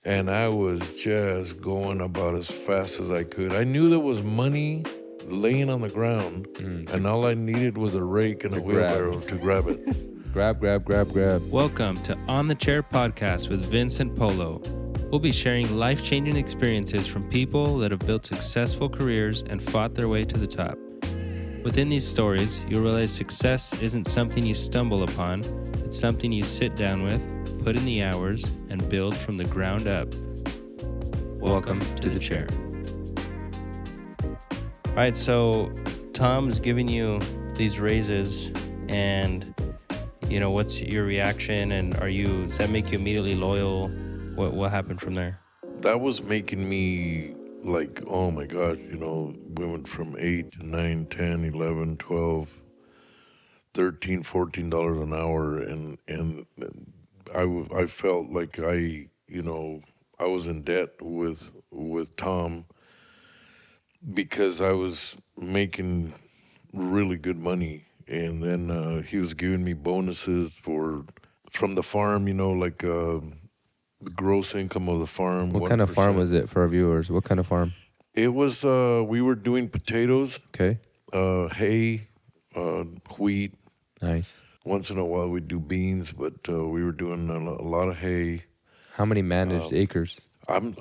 and I was just going about as fast as I could. I knew there was money laying on the ground, and all I needed was a rake and a wheelbarrow to grab it. Grab. Welcome to On the Chair Podcast with Vince and Polo. We'll be sharing life-changing experiences from people that have built successful careers and fought their way to the top. Within these stories, you'll realize success isn't something you stumble upon. It's something you sit down with, put in the hours, and build from the ground up. Welcome to the chair. All right, so Tom's giving you these raises, and what's your reaction? And does that make you immediately loyal? What happened from there? That was making me like, oh my gosh, we went from 8 to 9, 10, 11, 12, 13, $14 an hour. And I felt like I was in debt with Tom because I was making really good money. And then he was giving me bonuses from the farm, the gross income of the farm. What kind of farm was it for our viewers? What kind of farm? It was, we were doing potatoes, Okay. hay, wheat. Nice. Once in a while we'd do beans, but we were doing a lot of hay. How many managed acres? I'm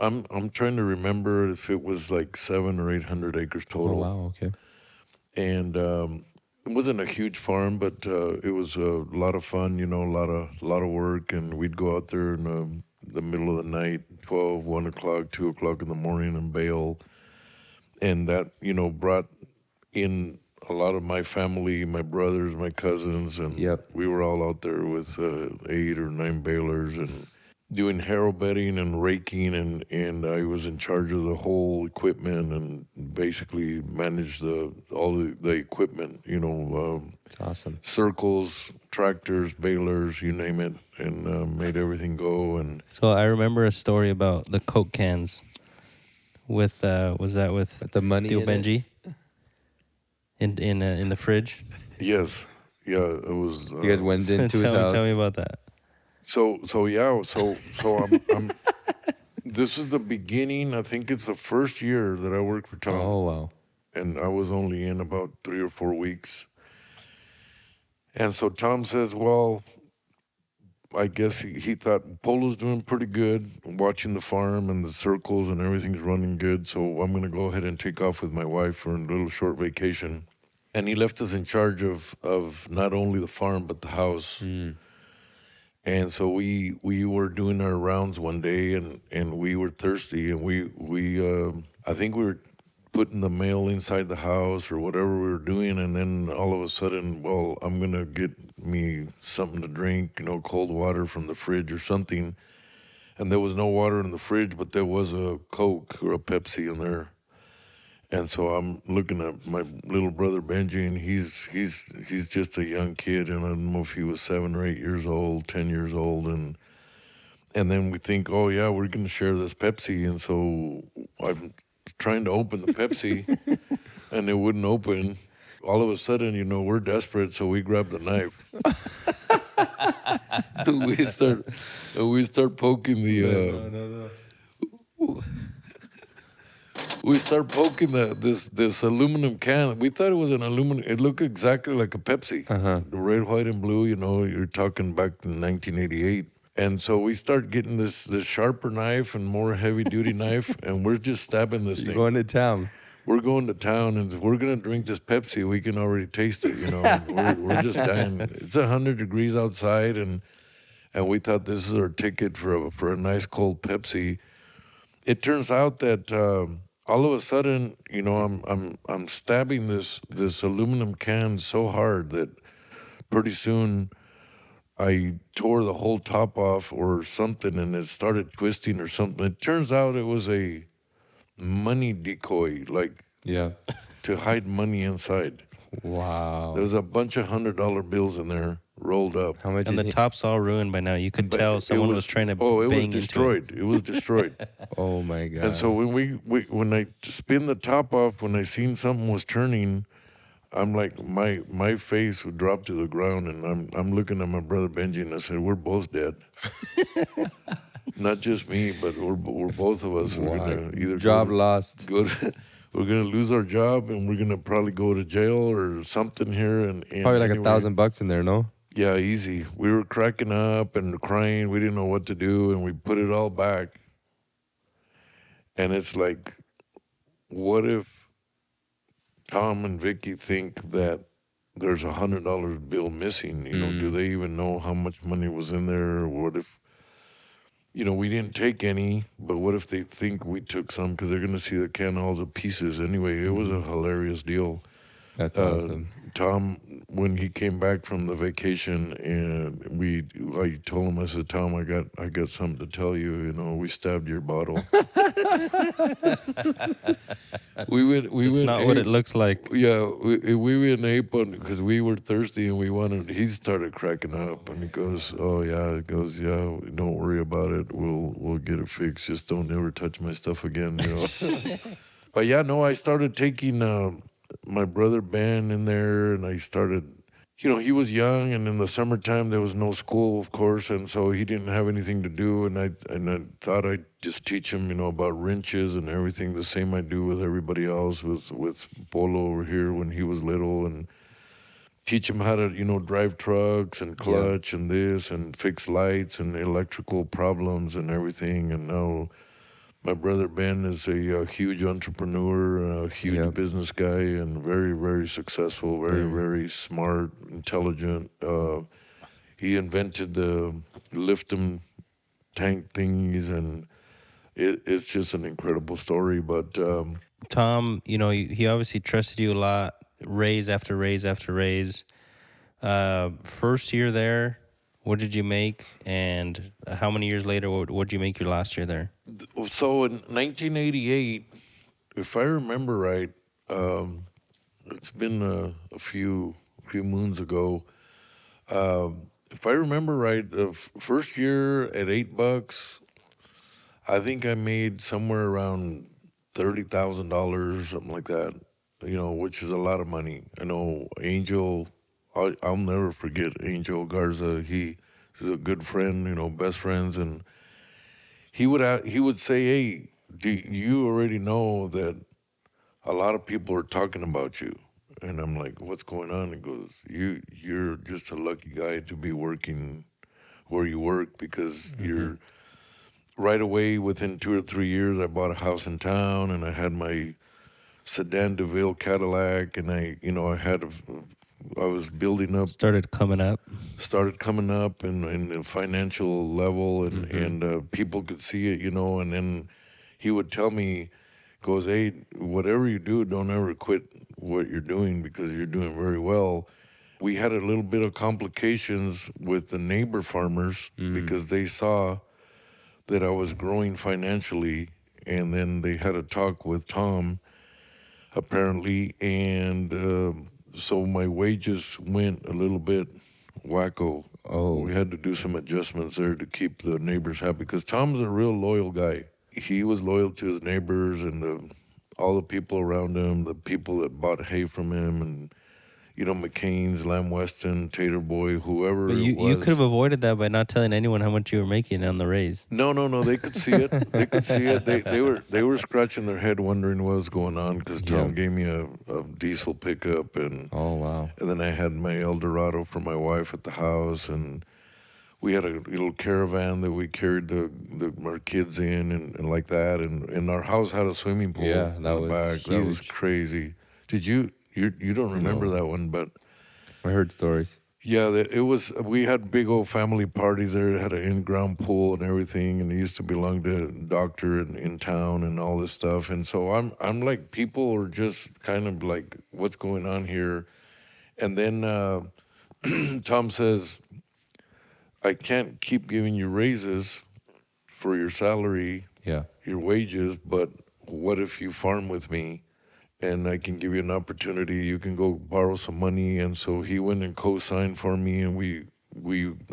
trying to remember if it was like 700 or 800 acres total. Oh, wow, okay. And it wasn't a huge farm, but it was a lot of fun, a lot of work, and we'd go out there in the middle of the night, 12, 1 o'clock, 2 o'clock in the morning and bale. And that, brought in a lot of my family, my brothers, my cousins, and we were all out there with 8 or 9 balers and doing harrow bedding and raking, and I was in charge of the whole equipment and basically managed all the equipment, It's awesome. circles, tractors, balers, you name it, and made everything go. And So I remember a story about the Coke cans with was that with the money Theo in Benji in the fridge? yes, yeah, it was. You guys went into his house. Tell me about that. So I'm this is the beginning. I think it's the first year that I worked for Tom. Oh, wow. And I was only in about 3 or 4 weeks. And so Tom says, well, I guess he thought Polo's doing pretty good, watching the farm and the circles and everything's running good. So I'm going to go ahead and take off with my wife for a little short vacation. And he left us in charge of not only the farm, but the house. And so we were doing our rounds one day, and we were thirsty, and we I think we were putting the mail inside the house or whatever we were doing, and then all of a sudden, well, I'm gonna get me something to drink, cold water from the fridge or something. And there was no water in the fridge, but there was a Coke or a Pepsi in there. And so I'm looking at my little brother Benji, and he's just a young kid, and I don't know if he was 7 or 8 years old, 10 years old, and then we think, oh yeah, we're gonna share this Pepsi, and so I'm trying to open the Pepsi, and it wouldn't open. All of a sudden, we're desperate, so we grab the knife. we start poking the. No. We start poking this aluminum can. We thought it was an aluminum. It looked exactly like a Pepsi. The red, white, and blue. You're talking back in 1988. And so we start getting this sharper knife and more heavy-duty knife, and we're just stabbing this thing. You're going to town. We're going to town, and if we're going to drink this Pepsi, we can already taste it, we're just dying. It's 100 degrees outside, and we thought this is our ticket for a nice cold Pepsi. It turns out that all of a sudden, I'm stabbing this aluminum can so hard that pretty soon I tore the whole top off or something, and it started twisting or something. It turns out it was a money decoy, to hide money inside. Wow. There was a bunch of $100 bills in there rolled up. How much? And the top's all ruined by now. You could tell someone was trying to it bang was destroyed. It was destroyed. Oh my God. And so when I spin the top off, when I seen something was turning, I'm like, my face would drop to the ground, and I'm looking at my brother Benji, and I said, we're both dead. not just me, but we're both of us. We're Wow. gonna either Job lost. we're gonna lose our job, and we're gonna probably go to jail or something here. And Probably like anyway, $1,000 in there, no? yeah, easy. We were cracking up and crying. We didn't know what to do, and we put it all back. And it's like, what if Tom and Vicky think that there's $100 bill missing? You know, do they even know how much money was in there? Or what if, we didn't take any, but what if they think we took some? Because they're going to see the can all the pieces. Anyway, it was a hilarious deal. That's awesome. Tom, when he came back from the vacation, and I told him, I said, Tom, I got something to tell you. We stabbed your bottle. It's not what it looks like. Yeah, we went ape on because we were thirsty and we wanted. He started cracking up and he goes, "Oh yeah," he goes, "Yeah, don't worry about it. We'll get it fixed. Just don't ever touch my stuff again." But yeah, no, I started taking my brother Ben in there, and I started. He was young, and in the summertime there was no school, of course, and so he didn't have anything to do. And I thought I'd just teach him, about wrenches and everything, the same I do with everybody else, with Polo over here when he was little, and teach him how to, drive trucks and clutch and this and fix lights and electrical problems and everything. And now my brother Ben is a huge entrepreneur, a huge business guy, and very, very successful, very, very smart, intelligent. He invented the lift-em tank thingies, and it's just an incredible story. But Tom, he obviously trusted you a lot, raise after raise after raise. First year there, what did you make? And how many years later, what did you make your last year there? So in 1988, if I remember right, it's been a few moons ago. If I remember right, the first year at $8, I think I made somewhere around $30,000, something like that. Which is a lot of money. I know Angel. I'll never forget Angel Garza. He's a good friend. Best friends, and he would say, "Hey, do you already know that a lot of people are talking about you?" And I'm like, "What's going on?" He goes, "You're just a lucky guy to be working where you work because you're." Right away, within 2 or 3 years, I bought a house in town, and I had my sedan DeVille Cadillac, and I was building up. Started coming up in the financial level, and people could see it, and then he would tell me, goes, "Hey, whatever you do, don't ever quit what you're doing because you're doing very well." We had a little bit of complications with the neighbor farmers because they saw that I was growing financially, and then they had a talk with Tom, apparently, and so my wages went a little bit wacko. Oh. We had to do some adjustments there to keep the neighbors happy because Tom's a real loyal guy. He was loyal to his neighbors and all the people around him, the people that bought hay from him, and McCain's, Lamb Weston, Tater Boy, whoever But it was. you could have avoided that by not telling anyone how much you were making on the raise. No. They could see it. They could see it. They were scratching their head wondering what was going on because Tom gave me a diesel pickup, and Oh, wow. and then I had my Eldorado for my wife at the house, and we had a little caravan that we carried our kids in and like that, and our house had a swimming pool Yeah, in that the was back. That was huge. crazy. Did you don't remember that one, but I heard stories. yeah, it was. We had big old family parties there. It had an in-ground pool and everything, and it used to belong to a doctor in town and all this stuff. And so I'm like, people are just kind of like, what's going on here? And then Tom says, I can't keep giving you raises for your salary, Yeah. your wages, but what if you farm with me? And I can give you an opportunity. You can go borrow some money. And so he went and co-signed for me, and we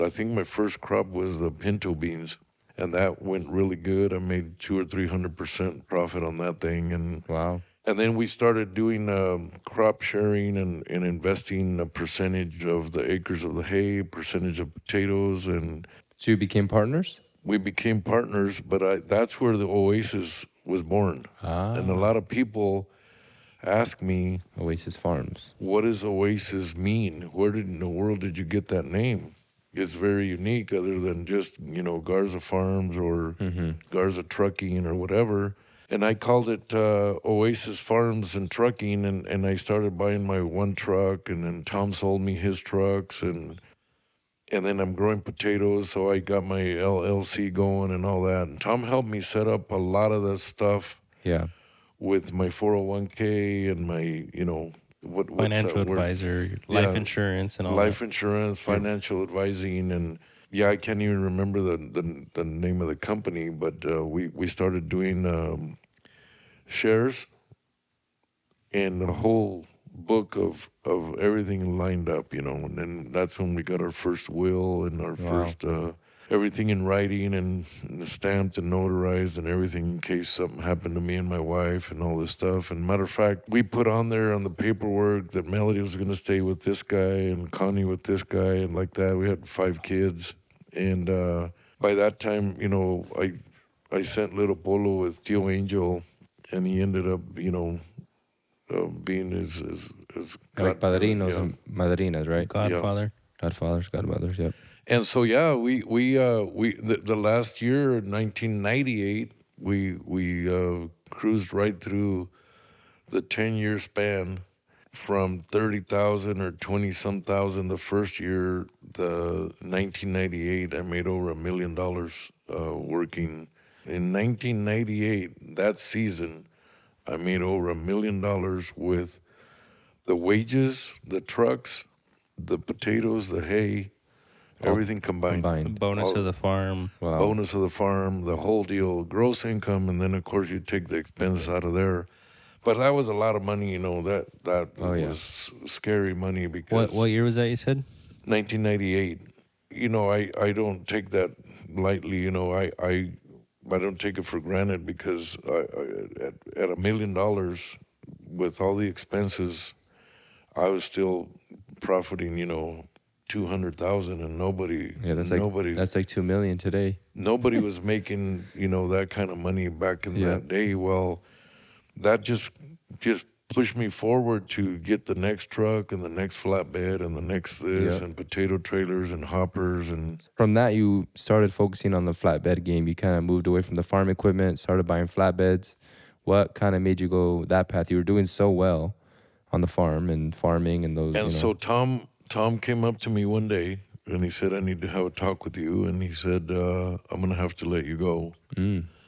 I think my first crop was the pinto beans, and that went really good. I made 200 or 300% profit on that thing, and Wow. then we started doing crop sharing and investing a percentage of the acres of the hay, percentage of potatoes, and So you became partners? we became partners, but that's where the Oasis was born. And a lot of people ask me, Oasis Farms. what does Oasis mean? Where in the world did you get that name? It's very unique, other than just, Garza Farms or Garza Trucking or whatever. And I called it Oasis Farms and Trucking, and I started buying my one truck, and then Tom sold me his trucks, and then I'm growing potatoes, so I got my LLC going and all that. And Tom helped me set up a lot of that stuff Yeah. with my 401k and my, what's Financial that word? advisor, life Yeah, insurance, and all life that. insurance, financial advising, and I can't even remember the name of the company, but we started doing shares and the whole book of everything lined up, and then that's when we got our first will and our first everything in writing and stamped and notarized and everything in case something happened to me and my wife and all this stuff. And matter of fact, we put on there on the paperwork that Melody was going to stay with this guy and Connie with this guy, and like that. We had 5 kids, and by that time, I sent little Polo with Tio Angel, and he ended up, being his Like padrinos and madrinas, right? Godfather. Godfathers, godmothers, yep. And so the last year, 1998, we cruised right through the 10-year span from 30,000 or 20-some thousand the first year. The 1998, I made over $1 million working. In 1998, that season, I made over $1 million with the wages, the trucks, the potatoes, the hay, everything combined. Bonus of the farm. Wow. Bonus of the farm, the whole deal, gross income, and then of course you take the expenses out of there. But that was a lot of money, that was scary money because What year was that, you said? 1998. I don't take that lightly. I don't take it for granted because at $1 million with all the expenses, I was still profiting, 200,000, and nobody. Yeah, that's like 2 million today. Nobody was making, that kind of money back in that day. Well, that just pushed me forward to get the next truck and the next flatbed and the next this and potato trailers and hoppers. And from that, you started focusing on the flatbed game. You kind of moved away from the farm equipment, started buying flatbeds. What kind of made you go that path? You were doing so well on the farm and farming and those. And so Tom came up to me one day and he said, I need to have a talk with you. And he said, I'm going to have to let you go.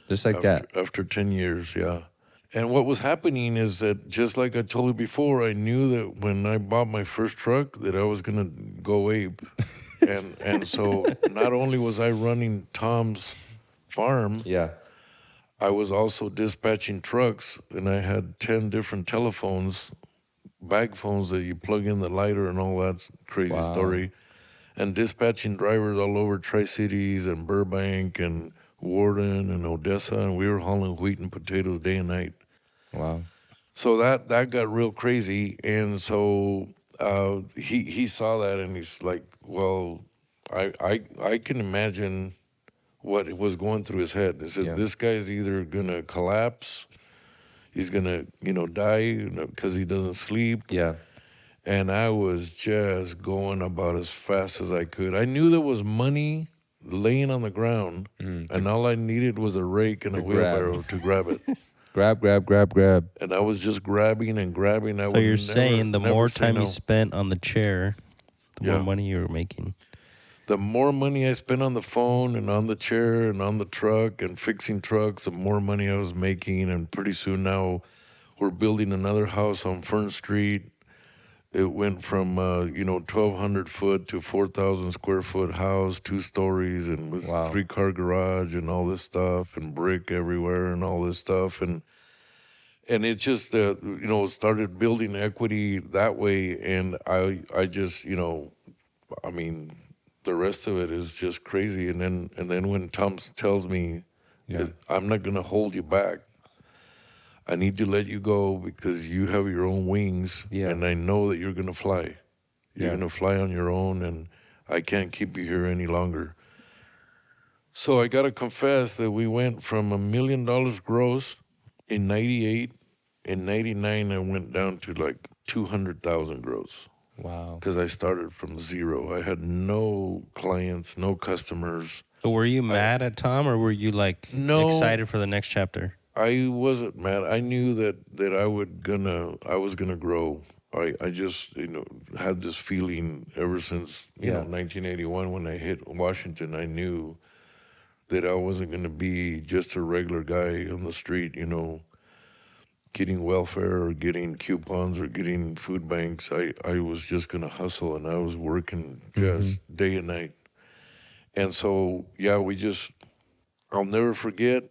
Just like that. After 10 years, yeah. And what was happening is that, just like I told you before, I knew that when I bought my first truck that I was going to go ape. and so not only was I running Tom's farm, I was also dispatching trucks, and I had 10 different telephones, bag phones that you plug in the lighter and all that crazy story, and dispatching drivers all over Tri-Cities and Burbank and Warden and Odessa, and we were hauling wheat and potatoes day and night. Wow. So that got real crazy, and so he saw that, and he's like, well, I can imagine what was going through his head. He said, this guy's either gonna collapse, he's gonna die because he doesn't sleep. Yeah. And I was just going about as fast as I could. I knew there was money laying on the ground, and all I needed was a rake and a wheelbarrow to grab it. Grab. And I was just grabbing and grabbing. So you're saying the more time you you spent on the chair, the more money you were making. The more money I spent on the phone and on the chair and on the truck and fixing trucks, the more money I was making. And pretty soon now we're building another house on Fern Street. It went from 1,200 foot to 4,000 square foot house, 2 stories, and with 3-car garage and all this stuff, and brick everywhere and all this stuff, and it just started building equity that way. And I just I mean, the rest of it is just crazy. And then when Tom tells me, I'm not gonna hold you back, I need to let you go because you have your own wings, and I know that you're going to fly. You're going to fly on your own, and I can't keep you here any longer. So I got to confess that we went from $1 million gross in 98. In 99, I went down to like 200,000 gross Wow. because I started from zero. I had no clients, no customers. So were you mad at Tom, or were you like No. excited for the next chapter? I wasn't mad. I knew that I was gonna grow. I just had this feeling ever since 1981 when I hit Washington. I knew that I wasn't gonna be just a regular guy on the street, getting welfare or getting coupons or getting food banks. I was just gonna hustle, and I was working just day and night. And so I'll never forget.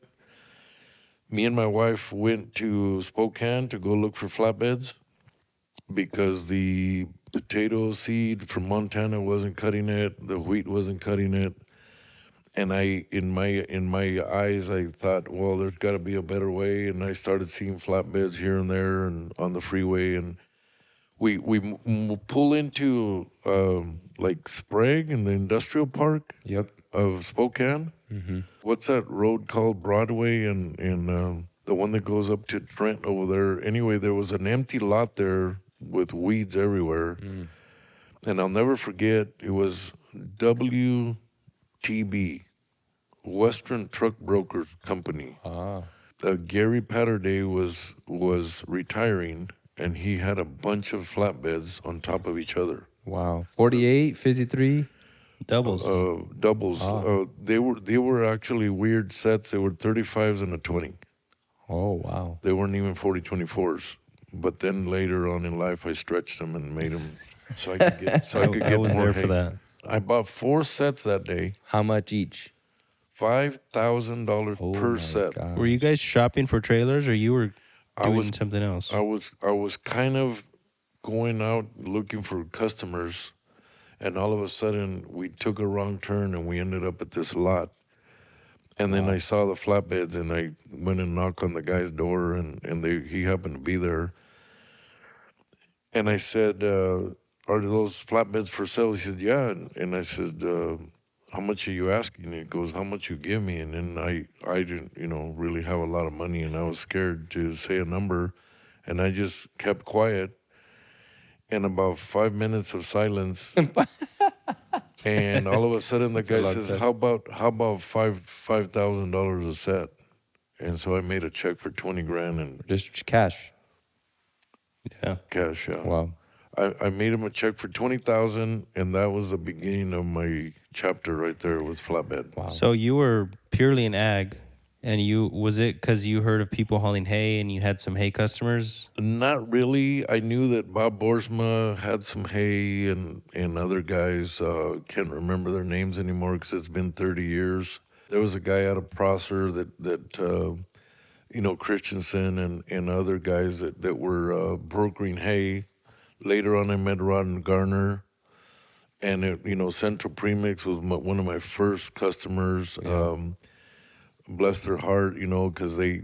Me and my wife went to Spokane to go look for flatbeds because the potato seed from Montana wasn't cutting it, the wheat wasn't cutting it, and in my eyes, I thought, well, there's got to be a better way, and I started seeing flatbeds here and there and on the freeway, and we pull into like Sprague in the industrial park Yep. of Spokane. What's that road called? Broadway and the one that goes up to Trent over there. Anyway, there was an empty lot there with weeds everywhere. And I'll never forget, it was WTB, Western Truck Brokers Company. Gary Patterday was retiring, and he had a bunch of flatbeds on top of each other. Wow. 48, 53? Doubles. Doubles. They were actually weird sets. They were 35s and a 20. Oh, wow. They weren't even 40/24s. But then later on in life, I stretched them and made them so I could get I was more there hay. for that. I bought 4 sets that day, How much each? $5,000 Oh, per my set. God. Were you guys shopping for trailers, or you were I doing was- something else? I was kind of going out looking for customers, and all of a sudden we took a wrong turn and we ended up at this lot. And then I saw the flatbeds, and I went and knocked on the guy's door, and he happened to be there. And I said, "Are those flatbeds for sale?" He said, "Yeah." And I said, "How much are you asking?" And he goes, "How much you give me?" And then I didn't, really have a lot of money, and I was scared to say a number, and I just kept quiet. And about 5 minutes of silence, and all of a sudden the guy long says, time. "How about $5,000 a set?" And so I made a check for 20 grand in Just cash. Yeah. cash. Yeah. Wow. I made him a check for 20,000, and that was the beginning of my chapter right there with flatbed. Wow. So you were purely an ag, and was it because you heard of people hauling hay and you had some hay customers? Not really. I knew that Bob Boersma had some hay and other guys. Can't remember their names anymore because it's been 30 years. There was a guy out of Prosser that Christensen and other guys that were brokering hay. Later on, I met Rod Garner, and Central Premix was one of my first customers. Bless their heart, because they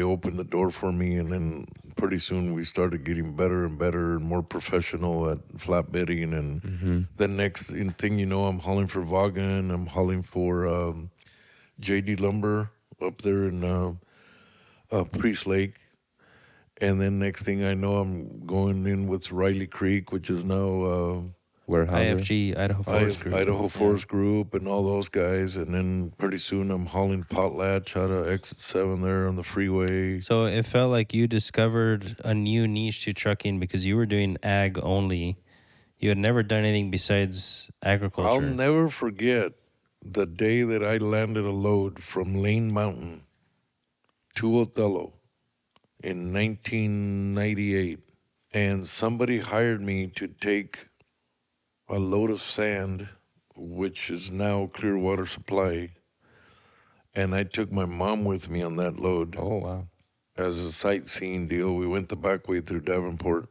opened the door for me, and then pretty soon we started getting better and better and more professional at flatbedding. And the next thing I'm hauling for Vaughan, I'm hauling for JD Lumber up there in Priest Lake. And then next thing I know, I'm going in with Riley Creek, which is now Warehouser. IFG, Idaho Forest Group. Idaho Forest Group and all those guys. And then pretty soon I'm hauling potlatch out of Exit 7 there on the freeway. So it felt like you discovered a new niche to trucking because you were doing ag only. You had never done anything besides agriculture. I'll never forget the day that I landed a load from Lane Mountain to Othello in 1998. And somebody hired me to take a load of sand, which is now Clearwater Supply. And I took my mom with me on that load Oh, wow. as a sightseeing deal. We went the back way through Davenport,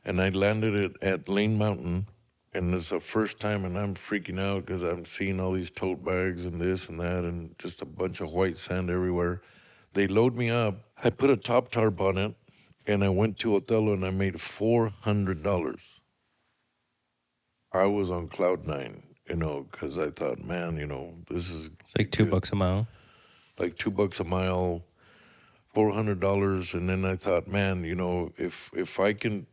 and I landed it at Lane Mountain. And it's the first time, and I'm freaking out because I'm seeing all these tote bags and this and that, and just a bunch of white sand everywhere. They load me up. I put a top tarp on it, and I went to Othello, and I made $400. I was on cloud 9. because I thought, man, this is It's like $2 a mile. like $2 a mile, $400, and then I thought, man, if I can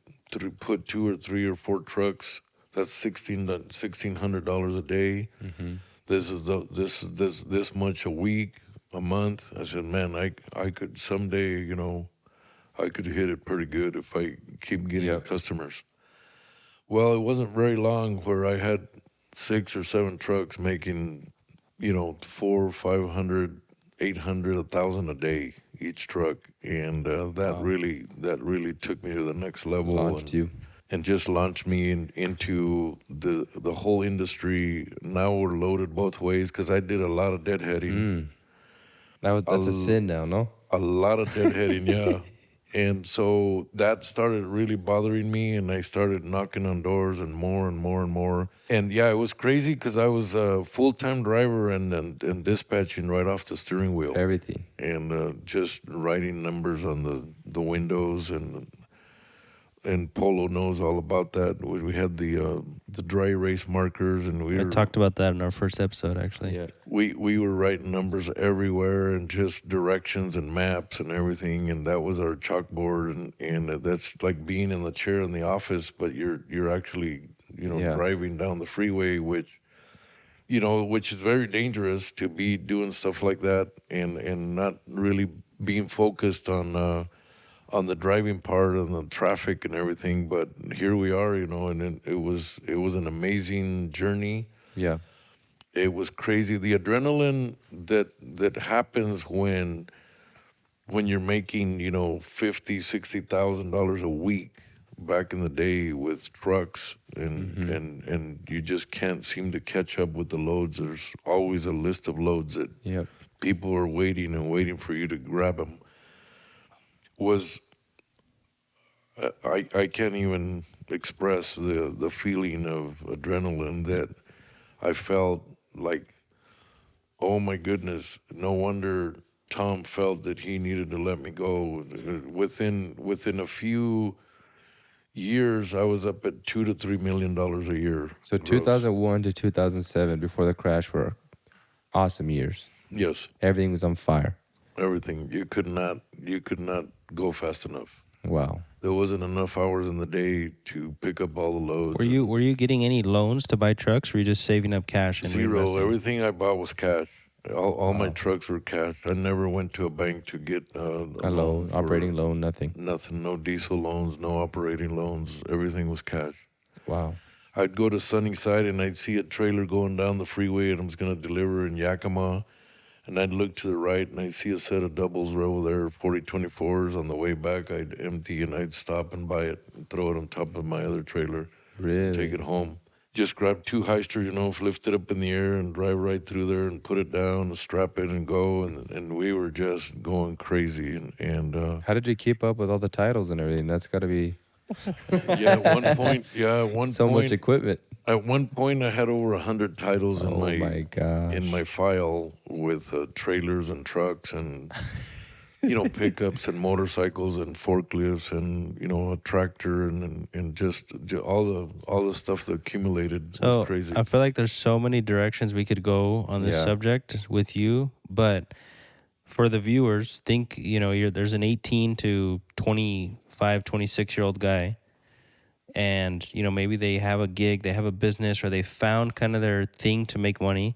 put 2 or 3 or 4 trucks, that's $1,600 a day. Mm-hmm. This much a week, a month. I said, man, I could someday, I could hit it pretty good if I keep getting Yep. customers. Well, it wasn't very long where I had 6 or 7 trucks making, 400, 500, 800, 1,000 a day each truck, and that Wow. really took me to the next level Launched you. and just launched me into the whole industry. Now we're loaded both ways because I did a lot of deadheading. That's a sin now, no? A lot of deadheading, yeah. And so that started really bothering me, and I started knocking on doors and more and more and more. And yeah, it was crazy because I was a full-time driver and dispatching right off the steering wheel, Everything. and just writing numbers on the windows, and Polo knows all about that. We had the dry erase markers, and I talked about that in our first episode, actually. Yeah. we were writing numbers everywhere and just directions and maps and everything, and that was our chalkboard, and that's like being in the chair in the office, but you're actually Yeah. driving down the freeway, which is very dangerous to be doing stuff like that and not really being focused on the driving part and the traffic and everything. But here we are, and it was an amazing journey. Yeah. It was crazy. The adrenaline that happens when you're making, $50,000-$60,000 a week back in the day with trucks, and you just can't seem to catch up with the loads. There's always a list of loads that Yep. people are waiting and waiting for you to grab them. I can't even express the feeling of adrenaline that I felt. Like, oh my goodness, no wonder Tom felt that he needed to let me go. Within a few years, I was up at $2 to $3 million a year. So gross. 2001 to 2007, before the crash, were awesome years. Yes, Everything was on fire. everything. You could not go fast enough. Wow. There wasn't enough hours in the day to pick up all the loads. Were you getting any loans to buy trucks, or were you just saving up cash and Zero. reinvesting? Everything I bought was cash. All my Wow. trucks were cash. I never went to a bank to get A loan, for operating loan, nothing. nothing. No diesel loans, no operating loans. Everything was cash. Wow. I'd go to Sunnyside and I'd see a trailer going down the freeway and I was going to deliver in Yakima. And I'd look to the right and I'd see a set of doubles over there, 4024s. On the way back, I'd empty and I'd stop and buy it and throw it on top of my other trailer. Really? Take it home. Just grab 2 Heisters, lift it up in the air and drive right through there and put it down and strap it and go. And we were just going crazy. And How did you keep up with all the titles and everything? That's got to be yeah, at one point, so much equipment. At one point, I had over 100 titles Oh my gosh. in my file with trailers and trucks and pickups and motorcycles and forklifts and a tractor and just all the stuff that accumulated So was crazy. I feel like there's so many directions we could go on this Yeah. subject with you, but for the viewers, think there's an 18 to 25, 26-year-old guy, and maybe they have a gig, they have a business, or they found kind of their thing to make money,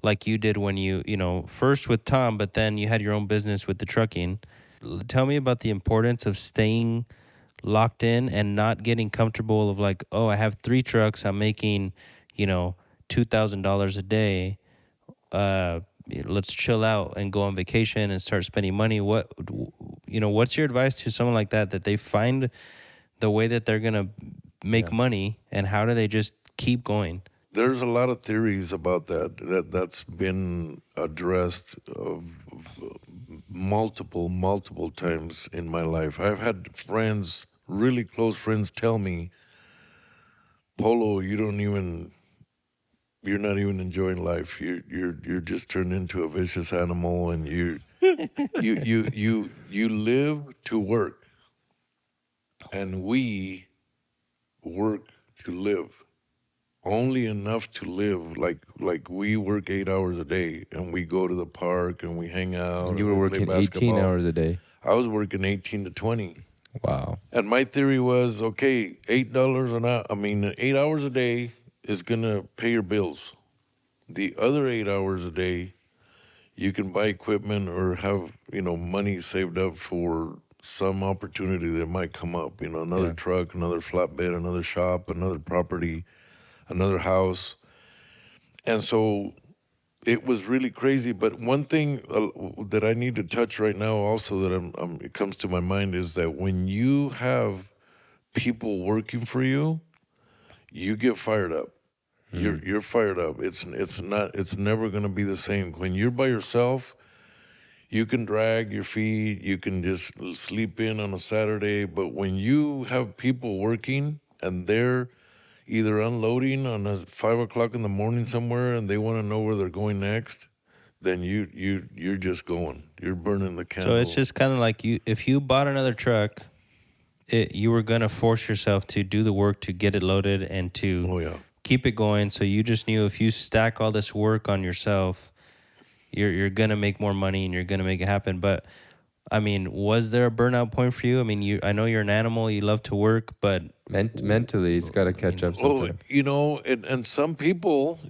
like you did when you first with Tom, but then you had your own business with the trucking. Tell me about the importance of staying locked in and not getting comfortable of like, oh, I have 3 trucks, I'm making $2,000 a day. Let's chill out and go on vacation and start spending money. What's your advice to someone like that they find the way that they're gonna make money, and how do they just keep going? There's a lot of theories about that's been addressed of multiple times in my life. I've had friends, really close friends, tell me, Polo, you're not even enjoying life. You're just turned into a vicious animal, and you live to work, and we work to live. only enough to live. Like we work 8 hours a day, and we go to the park and we hang out And you and were we play working 18 basketball. hours a day. I was working 18 to 20. Wow. And my theory was, okay, $8 an hour. I mean, 8 hours a day is gonna pay your bills. The other 8 hours a day, you can buy equipment or have money saved up for some opportunity that might come up. Another Yeah. truck, another flatbed, another shop, another property, another house. And so it was really crazy. But one thing that I need to touch right now, also that it comes to my mind, is that when you have people working for you, you get fired up. You're fired up. It's never gonna be the same. When you're by yourself, you can drag your feet, you can just sleep in on a Saturday. But when you have people working and they're either unloading on a 5 o'clock in the morning somewhere and they want to know where they're going next, then you're just going. You're burning the candle. So it's just kind of like if you bought another truck, you were gonna force yourself to do the work to get it loaded and to Oh yeah. keep it going. So you just knew if you stack all this work on yourself, you're gonna make more money and you're gonna make it happen. But I mean, was there a burnout point for you? I mean, I know you're an animal, you love to work, but Mentally, it's got to catch up Oh, sometime. and some people,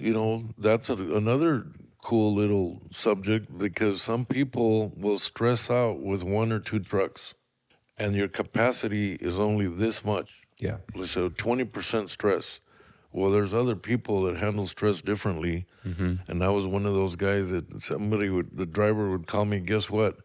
that's another cool little subject, because some people will stress out with one or two trucks, and your capacity is only this much. Yeah. So 20% stress. Well, there's other people that handle stress differently, and I was one of those guys that the driver would call me. Guess what?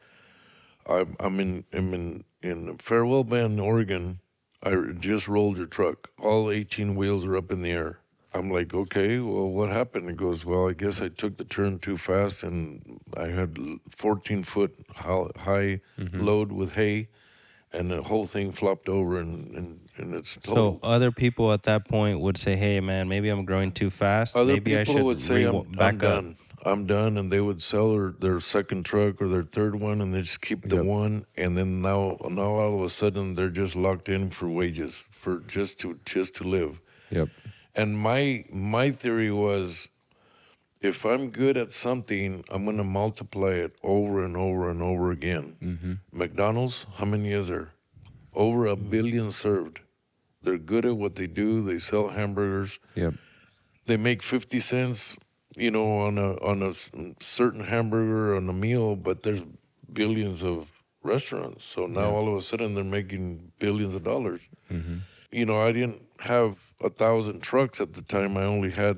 I'm in Farewell Bend, Oregon. I just rolled your truck. All 18 wheels are up in the air. I'm like, okay, well, what happened? He goes, well, I guess I took the turn too fast, and I had 14-foot high load with hay, and the whole thing flopped over, and it's total. so other people at that point would say, "Hey, man, maybe I'm growing too fast. Other Maybe I people should would say, I'm back up." done. I'm done. And they would sell their second truck or their third one, and they just keep the Yep. one. And then now all of a sudden they're just locked in for wages, for just to live. Yep. And my theory was, if I'm good at something, I'm going to multiply it over and over and over again. McDonald's, how many is there? Over 1 billion served. They're good at what they do. They sell hamburgers. Yep. They make 50 cents, on a certain hamburger on a meal, but there's billions of restaurants. So now all of a sudden they're making billions of dollars. I didn't have 1,000 trucks at the time. I only had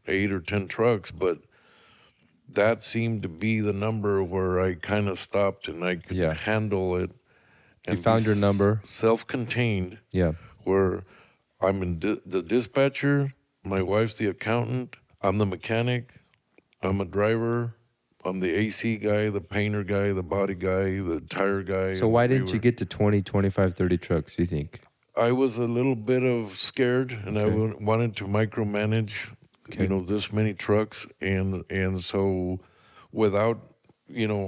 8 or 10 trucks, but that seemed to be the number where I kind of stopped and I could Yeah. handle it. And found be your number. Self-contained. Yeah. Where I'm in the dispatcher, my wife's the accountant, I'm the mechanic, I'm a driver, I'm the AC guy, the painter guy, the body guy, the tire guy. So why didn't you get to 20, 25, 30 trucks, you think? I was a little bit of scared, and I Okay. wanted to micromanage, this many trucks, and so without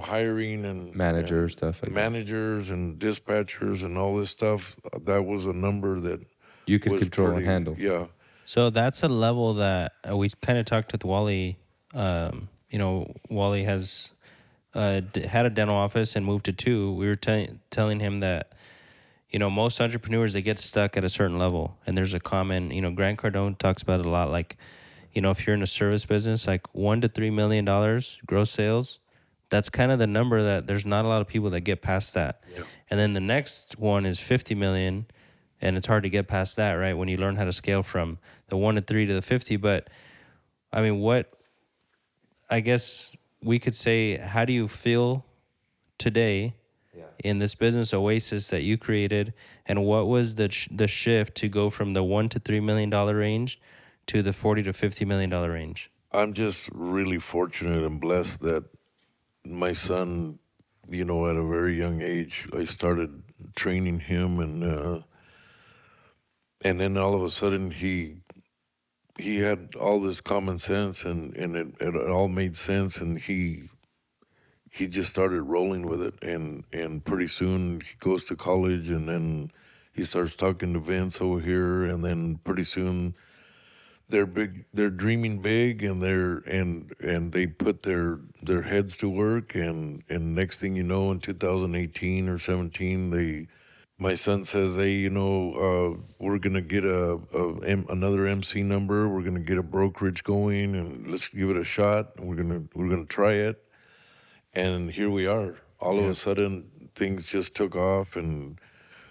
hiring and Manager, stuff like that. managers and dispatchers and all this stuff, that was a number that You could was control and pretty- handle. Yeah. So that's a level that we kind of talked with Wally. Wally has had a dental office and moved to 2. We were telling him that, most entrepreneurs, they get stuck at a certain level. And there's a common, Grant Cardone talks about it a lot. Like, if you're in a service business, like $1 to $3 million gross sales, that's kind of the number that there's not a lot of people that get past that. Yeah. And then the next one is 50 million. And it's hard to get past that, right? When you learn how to scale from the 1 to 3 to the 50. But I mean, I guess we could say, how do you feel today in this business Oasis that you created? And what was the shift to go from the $1 to $3 million range to the $40 to $50 million range? I'm just really fortunate and blessed that my son, at a very young age, I started training him, and then all of a sudden he had all this common sense, and it all made sense, and he just started rolling with it, and pretty soon he goes to college, and then he starts talking to Vince over here, and then pretty soon they're big, they're dreaming big, and they put their heads to work, and next thing you know, in 2018 or 17, my son says, hey, we're gonna get another MC number, we're gonna get a brokerage going, and let's give it a shot, and we're gonna try it. And here we are. All of a sudden, things just took off, and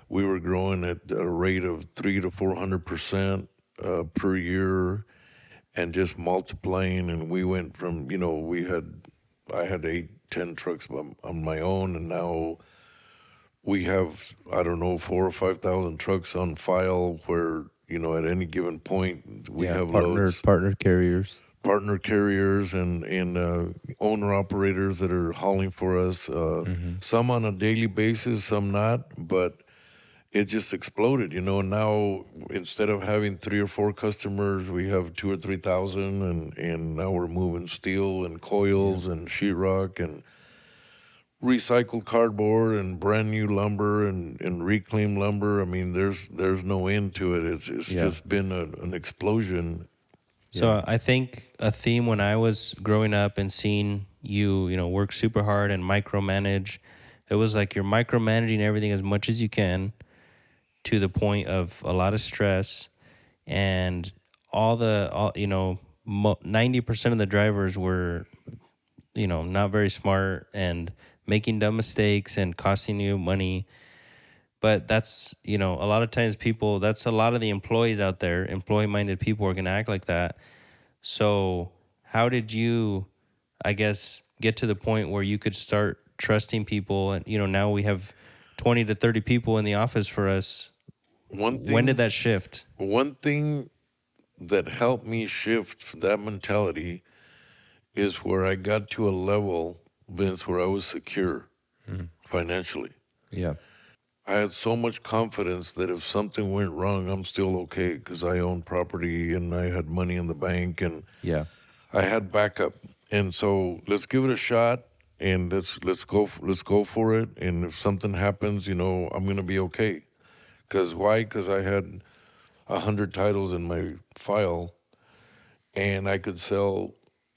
we were growing at a rate of 300 to 400% per year, and just multiplying. And we went from, I had 8, 10 trucks on my own, and now we have, I don't know, 4 or 5,000 trucks on file. Where at any given point we have loads. Partner carriers. Partner carriers and owner operators that are hauling for us, some on a daily basis, some not, but it just exploded. Now instead of having 3 or 4 customers, we have 2 or 3,000, and now we're moving steel and coils and sheetrock and recycled cardboard and brand new lumber and reclaimed lumber. I mean, there's no end to it. It's just been an explosion. So I think a theme when I was growing up and seeing you, work super hard and micromanage, it was like you're micromanaging everything as much as you can to the point of a lot of stress, and 90% of the drivers were, not very smart and making dumb mistakes and costing you money. But that's, a lot of times that's a lot of the employees out there, employee-minded people are going to act like that. So how did you, I guess, get to the point where you could start trusting people? And, now we have 20 to 30 people in the office for us. When did that shift? One thing that helped me shift that mentality is where I got to a level, Vince, where I was secure financially. Yeah. I had so much confidence that if something went wrong, I'm still okay, because I owned property and I had money in the bank, and I had backup. And so let's give it a shot, and let's go for it. And if something happens, I'm gonna be okay. Because why? Because I had 100 titles in my file, and I could sell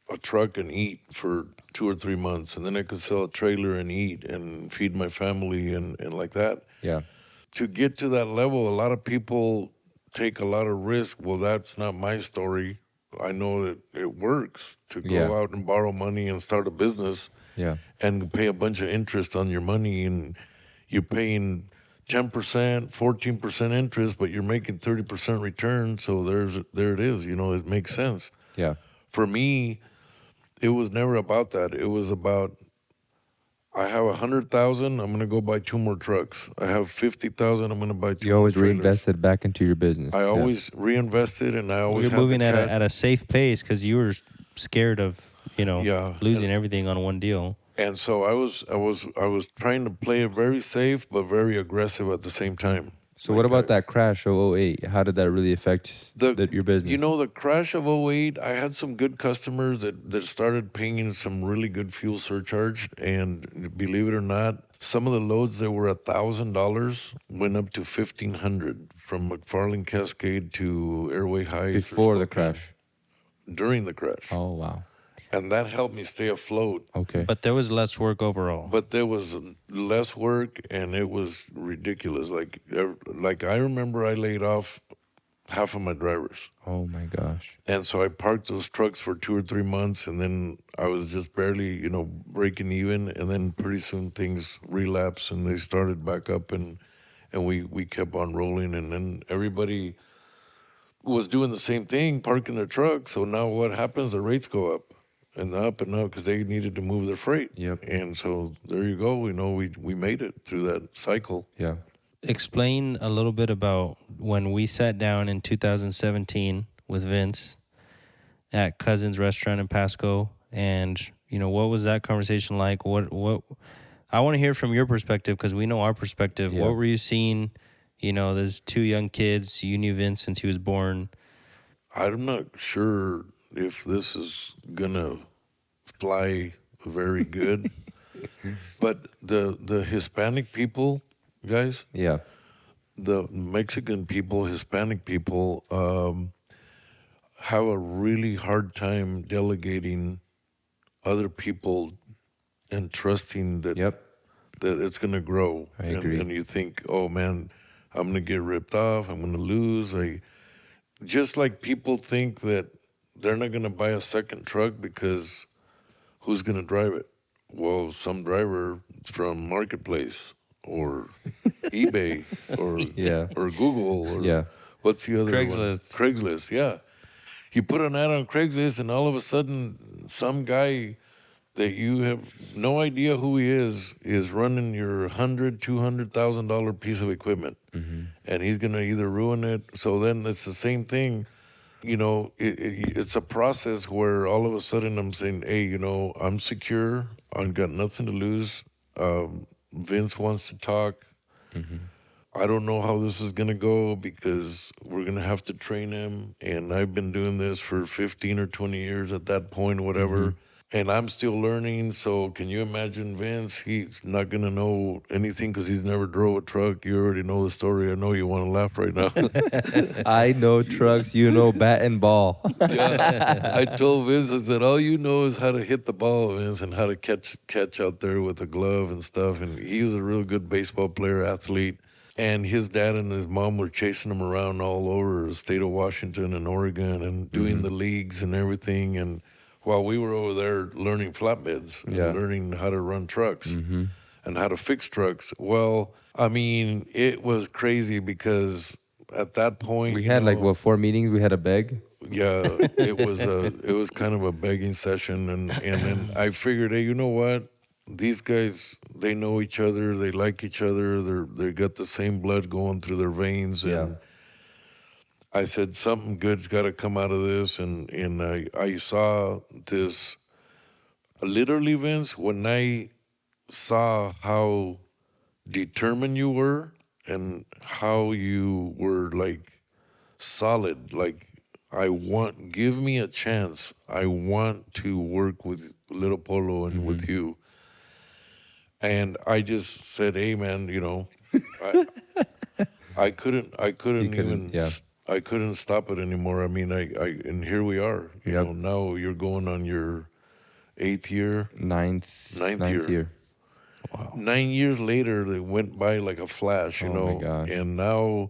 a truck and eat for 2 or 3 months, and then I could sell a trailer and eat and feed my family and like that. Yeah. To get to that level, a lot of people take a lot of risk. Well, that's not my story. I know that it works to go out and borrow money and start a business and pay a bunch of interest on your money, and you're paying 10%, 14% interest, but you're making 30% return. So there it is. It makes sense. Yeah. For me, it was never about that. It was about, I have 100,000. I'm gonna go buy 2 more trucks. I have 50,000. I'm gonna buy 2 You more always trailers. reinvested back into your business. I always reinvested, and I always You're had moving the at a safe pace because you were scared of losing and, everything on one deal. And so I was trying to play it very safe but very aggressive at the same time. So what about that crash of 2008? How did that really affect your business? The crash of 2008, I had some good customers that started paying some really good fuel surcharge. And believe it or not, some of the loads that were $1,000 went up to $1,500 from McFarland Cascade to Airway Heights. Before the crash? During the crash. Oh, wow. And that helped me stay afloat. Okay. But there was less work overall. But there was less work, and it was ridiculous. Like I remember I laid off half of my drivers. Oh, my gosh. And so I parked those trucks for 2 or 3 months, and then I was just barely, breaking even. And then pretty soon things relapsed, and they started back up, and we kept on rolling. And then everybody was doing the same thing, parking their trucks. So now what happens? The rates go up. And up because they needed to move their freight. Yep. And so there you go. We made it through that cycle. Yeah. Explain a little bit about when we sat down in 2017 with Vince at Cousin's Restaurant in Pasco, and what was that conversation like? What I want to hear from your perspective, because we know our perspective. Yeah. What were you seeing? There's 2 young kids. You knew Vince since he was born. I'm not sure if this is gonna fly very good, but the Hispanic people, guys, Yeah. the Mexican people, Hispanic people, have a really hard time delegating other people and trusting that Yep. that it's going to grow. I agree. And you think, oh man, I'm going to get ripped off. I'm going to lose. Just like people think that they're not going to buy a second truck because who's going to drive it? Well, some driver from Marketplace or eBay or Yeah. or Google or Yeah. what's the other one? Craigslist. Craigslist, yeah. You put an ad on Craigslist and all of a sudden some guy that you have no idea who he is running your $100,000-$200,000 piece of equipment, and he's gonna either ruin it. So then it's the same thing. It's a process where all of a sudden I'm saying, hey, I'm secure. I've got nothing to lose. Vince wants to talk. I don't know how this is going to go because we're going to have to train him. And I've been doing this for 15 or 20 years at that point, whatever. And I'm still learning. So can you imagine Vince? He's not going to know anything because he's never drove a truck. You already know the story. I know you want to laugh right now. I know trucks, you know bat and ball. Yeah, I told Vince, I said, all you know is how to hit the ball, Vince, and how to catch out there with a glove and stuff. And he was a real good baseball player, athlete. And his dad and his mom were chasing him around all over the state of Washington and Oregon and doing the leagues and everything. And while we were over there learning flatbeds and Yeah. learning how to run trucks and how to fix trucks, well, I mean, it was crazy because at that point, We had like 4 meetings we had to beg. yeah, it was kind of a begging session, and then I figured, hey, you know what? These guys, they know each other, they like each other, they got the same blood going through their veins, and Yeah. I said something good's got to come out of this, and I saw this literally, Vince, when I saw how determined you were and how you were like solid, like give me a chance. I want to work with Little Polo and with you. And I just said, hey man, I, I couldn't You couldn't, even, yeah. I couldn't stop it anymore. I mean, and here we are, Yep. now you're going on your 8th year, Ninth Ninth year. year. 9 years later, they went by like a flash, Oh my gosh. and now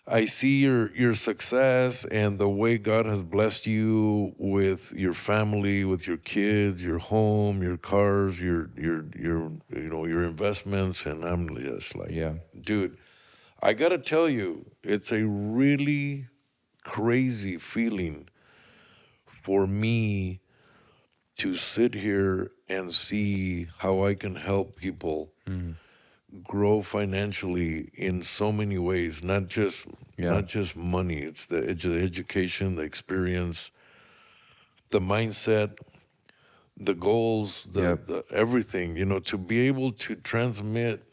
I see your success and the way God has blessed you with your family, with your kids, your home, your cars, your investments, and I'm just like, Yeah. dude, I gotta tell you, it's a really crazy feeling for me to sit here and see how I can help people grow financially in so many ways, not just Yeah. not just money. It's the education, the experience, the mindset, the goals, Yep. the everything. To be able to transmit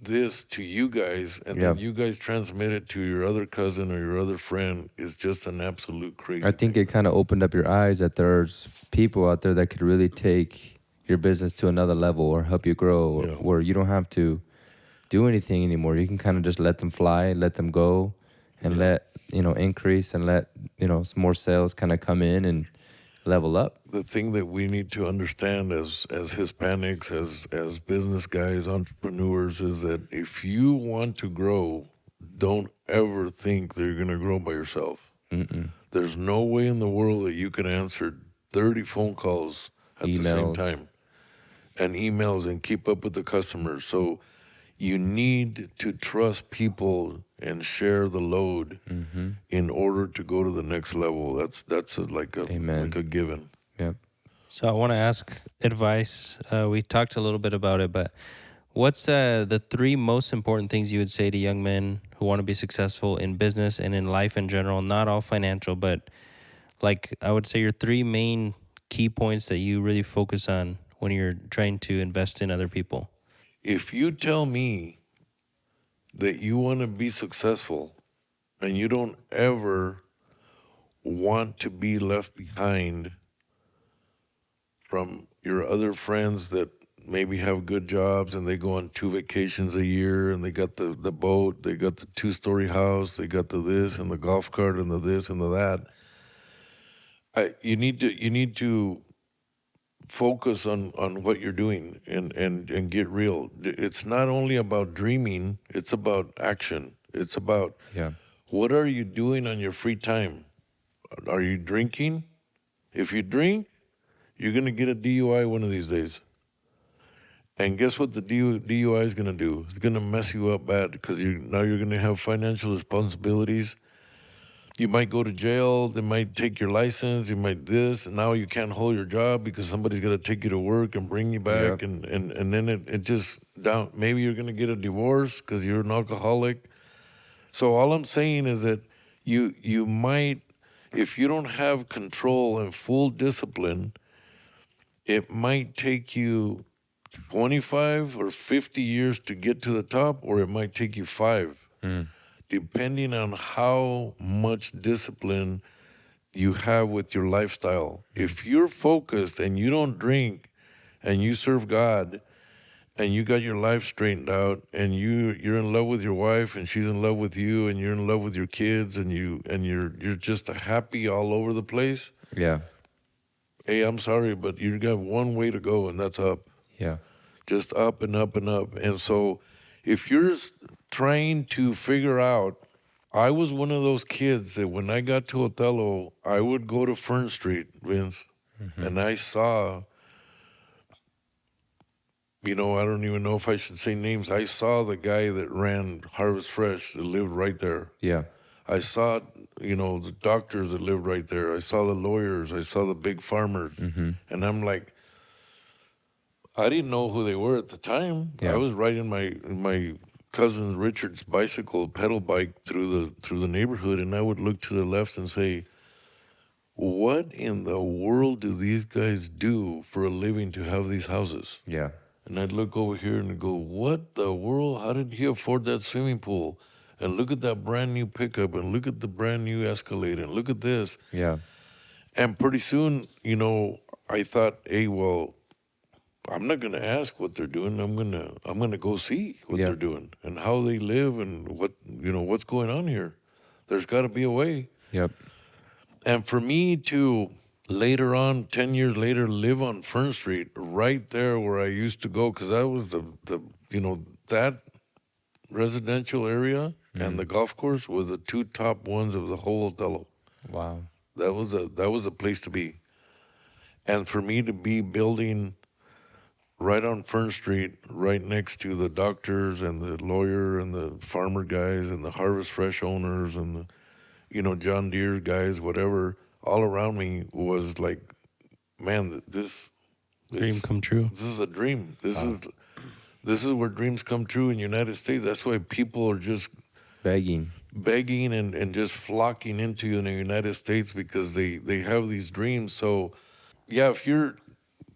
this to you guys, and then Yep. you guys transmit it to your other cousin or your other friend is just an absolute crazy. I think it kind of opened up your eyes that there's people out there that could really take your business to another level or help you grow, Yeah. where you don't have to do anything anymore. You can kind of just let them fly, let them go, and let increase and let some more sales kind of come in and level up. The thing that we need to understand as Hispanics, as business guys, entrepreneurs, is that if you want to grow, don't ever think that you're going to grow by yourself. There's no way in the world that you can answer 30 phone calls at the same Emails. time and emails and keep up with the customers. So you need to trust people and share the load in order to go to the next level. That's Amen. like a given. Yep. So I want to ask advice. We talked a little bit about it, but what's the 3 most important things you would say to young men who want to be successful in business and in life in general? Not all financial, but like I would say your 3 main key points that you really focus on when you're trying to invest in other people. If you tell me that you want to be successful and you don't ever want to be left behind from your other friends that maybe have good jobs and they go on 2 vacations a year and they got the boat, they got the 2-story house, they got the this and the golf cart and the this and the that. You need to focus on what you're doing and get real. It's not only about dreaming, it's about action. It's about what are you doing on your free time? Are you drinking? If you drink, you're going to get a DUI one of these days. And guess what the DUI is going to do? It's going to mess you up bad because now you're going to have financial responsibilities. You might go to jail. They might take your license. You might this. And now you can't hold your job because somebody's got to take you to work and bring you back. And then it just down. Maybe you're going to get a divorce because you're an alcoholic. So all I'm saying is that you might, if you don't have control and full discipline, it might take you 25 or 50 years to get to the top, or it might take you 5, depending on how much discipline you have with your lifestyle. If you're focused and you don't drink and you serve God and you got your life straightened out and you're in love with your wife and she's in love with you and you're in love with your kids and you're just happy all over the place. Yeah. Hey, I'm sorry, but you got one way to go, and that's up. Yeah. Just up and up and up. And so if you're trying to figure out, I was one of those kids that when I got to Othello, I would go to Fern Street, Vince, and I saw, I don't even know if I should say names. I saw the guy that ran Harvest Fresh that lived right there. Yeah. I saw, the doctors that lived right there. I saw the lawyers. I saw the big farmers. And I'm like, I didn't know who they were at the time. Yeah. I was riding my cousin Richard's bicycle, pedal bike through the neighborhood, and I would look to the left and say, what in the world do these guys do for a living to have these houses? Yeah. And I'd look over here and go, what the world? How did he afford that swimming pool? And look at that brand new pickup, and look at the brand new Escalade, and look at this. Yeah. And pretty soon, I thought, hey, well, I'm not gonna ask what they're doing. I'm gonna go see what they're doing and how they live and what's going on here. There's got to be a way. Yep. And for me to later on, 10 years later, live on Fern Street, right there where I used to go, because that was that residential area and the golf course were the 2 top ones of the whole Othello. Wow. That was a place to be. And for me to be building right on Fern Street, right next to the doctors and the lawyer and the farmer guys and the Harvest Fresh owners and the, John Deere guys, whatever, all around me was like, man, Dream come true. This is a dream. This is where dreams come true in the United States. That's why people are just Begging and just flocking into the United States because they have these dreams. So, yeah, if you're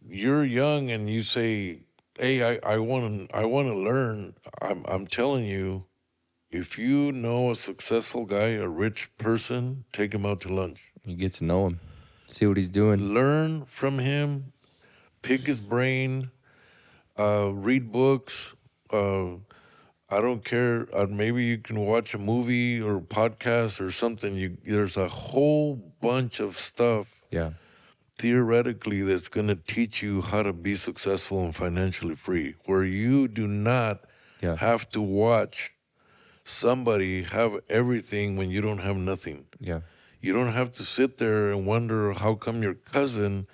young and you say, hey, I want to learn, I'm telling you, if you know a successful guy, a rich person, take him out to lunch. You get to know him, see what he's doing. Learn from him, pick his brain, read books. I don't care. Maybe you can watch a movie or podcast or something. There's a whole bunch of stuff. Yeah. Theoretically, that's going to teach you how to be successful and financially free, where you do not have to watch somebody have everything when you don't have nothing. Yeah. You don't have to sit there and wonder how come your cousin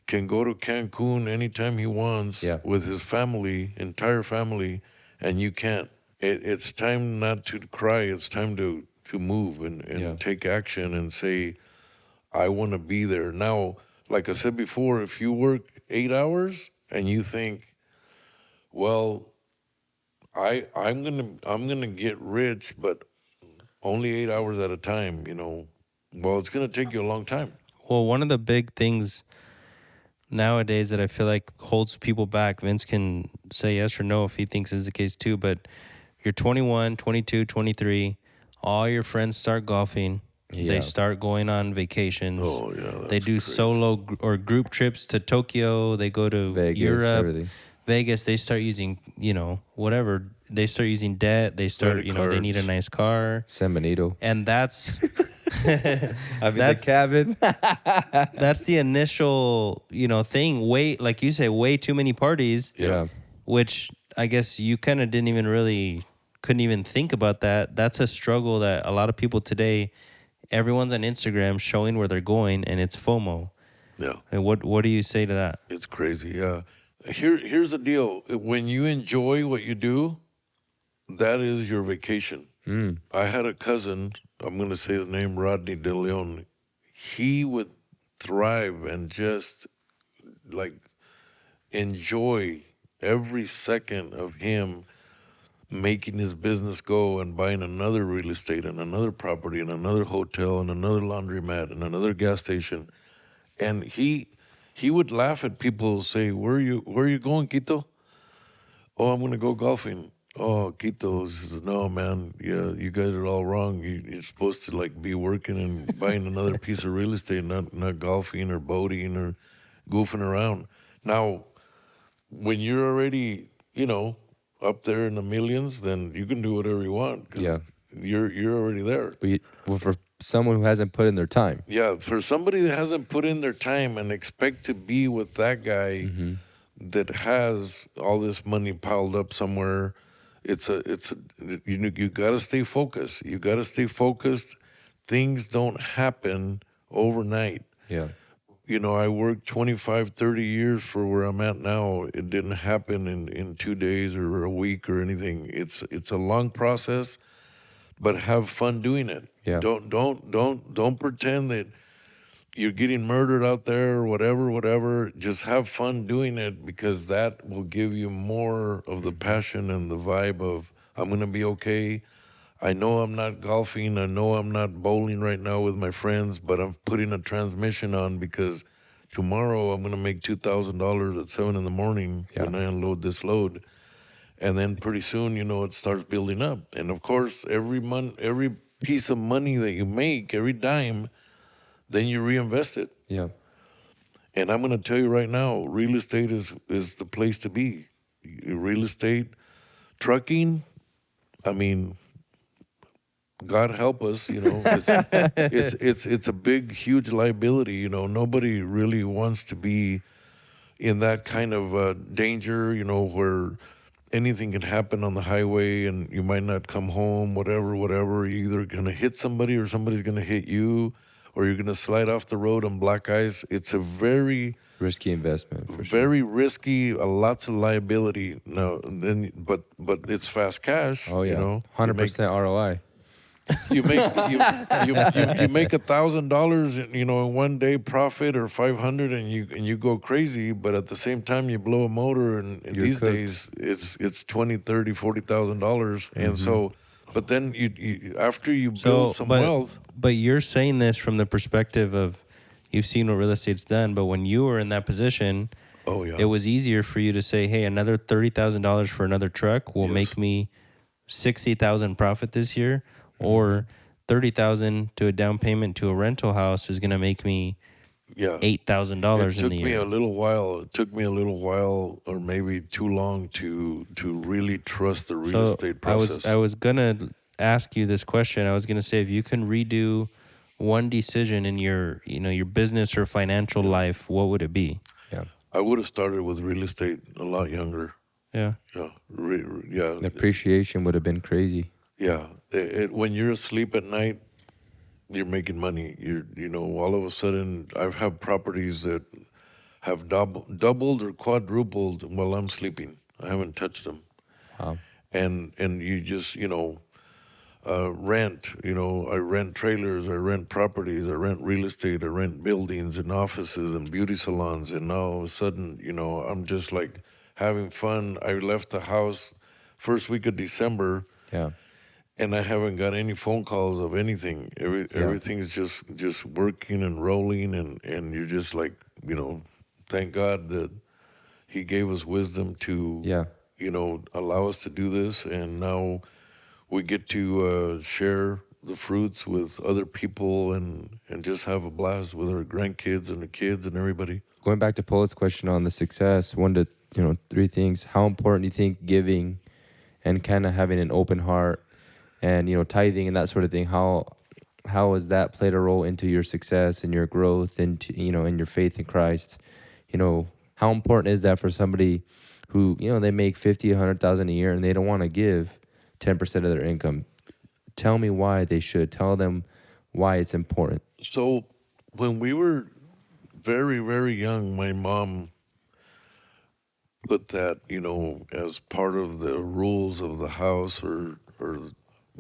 can go to Cancun anytime he wants with his family, entire family, and you can't. It's time not to cry. It's time to move and take action and say, I want to be there. Now, like I said before, if you work 8 hours and you think, well, I'm gonna get rich, but only 8 hours at a time, well, it's gonna take you a long time. Well, one of the big things nowadays that I feel like holds people back, Vince can say yes or no if he thinks is the case too, but you're 21, 22, 23, all your friends start golfing. They start going on vacations. Oh, yeah. They do crazy. solo or group trips to Tokyo. They go to Vegas, Europe. everything. Vegas, they start using, whatever. They start using debt. They start, Credit they need a cards. nice car. San Benito. And that's I mean, the that's cabin. that's the initial, thing. Like you say, way too many parties, Yeah. which I guess you kind of couldn't even think about that. That's a struggle that a lot of people today, everyone's on Instagram showing where they're going, and it's FOMO. Yeah. And what do you say to that? It's crazy. Yeah. Here's the deal. When you enjoy what you do, that is your vacation. I had a cousin, I'm going to say his name, Rodney De Leon. He would thrive and just like enjoy every second of him making his business go and buying another real estate and another property and another hotel and another laundromat and another gas station. And he would laugh at people who say, where are you going, Quito? Oh, I'm going to go golfing. Oh, Quito. He says, no, man. Yeah, you guys are all wrong. You're supposed to like be working and buying another piece of real estate, not golfing or boating or goofing around. Now, when you're already, up there in the millions, then you can do whatever you want. 'Cause Yeah. you're already there. Well, for someone who hasn't put in their time. Yeah, for somebody that hasn't put in their time and expect to be with that guy that has all this money piled up somewhere, you got to stay focused. You got to stay focused. Things don't happen overnight. Yeah. I worked 25, 30 years for where I'm at now. It didn't happen in 2 days or a week or anything. It's a long process, but have fun doing it. Yeah. Don't pretend that you're getting murdered out there or whatever. Just have fun doing it, because that will give you more of the passion and the vibe of, I'm going to be okay. I know I'm not golfing. I know I'm not bowling right now with my friends, but I'm putting a transmission on because tomorrow I'm going to make $2,000 at 7 in the morning when I unload this load. And then pretty soon, it starts building up. And of course, every piece of money that you make, every dime, then you reinvest it. Yeah. And I'm going to tell you right now, real estate is the place to be. Real estate, trucking, I mean, God help us, it's a big, huge liability. Nobody really wants to be in that kind of danger, where anything can happen on the highway and you might not come home, whatever. You're either going to hit somebody or somebody's going to hit you, or you're going to slide off the road on black ice. It's a very risky investment, for sure. very risky, lots of liability. Now, but it's fast cash. Oh, yeah. 100% ROI. You make $1,000, in 1 day profit, or 500, and you go crazy. But at the same time, you blow a motor, and these cooked. days it's $20,000, $30,000, $40,000, and so. But then you after you build some wealth. But you're saying this from the perspective of you've seen what real estate's done. But when you were in that position, Oh yeah, it was easier for you to say, "Hey, another $30,000 for another truck will make me $60,000 profit this year." Or $30,000 to a down payment to a rental house is going to make me $8,000 in the year. It took me a little while, or maybe too long, to really trust the real estate process. I was gonna ask you this question. I was gonna say, if you can redo one decision in your business or financial life, what would it be? Yeah. I would have started with real estate a lot younger. Yeah. Yeah, The appreciation would have been crazy. Yeah, when you're asleep at night, you're making money. All of a sudden, I've had properties that have doubled or quadrupled while I'm sleeping. I haven't touched them. Wow. And you just, rent. I rent trailers, I rent properties, I rent real estate, I rent buildings and offices and beauty salons. And now all of a sudden, I'm just like having fun. I left the house first week of December. Yeah. And I haven't got any phone calls of anything. Everything's just working and rolling, and you're just like, thank God that He gave us wisdom to, allow us to do this, and now we get to share the fruits with other people and just have a blast with our grandkids and the kids and everybody. Going back to Polo's question on the success, wanted to three things. How important do you think giving and kind of having an open heart and tithing and that sort of thing, how has that played a role into your success and your growth and in your faith in Christ? How important is that for somebody who they make 50, 100,000 a year and they don't want to give 10% of their income? Tell me why they should. Tell them why it's important. So when we were very, very young, my mom put that, as part of the rules of the house or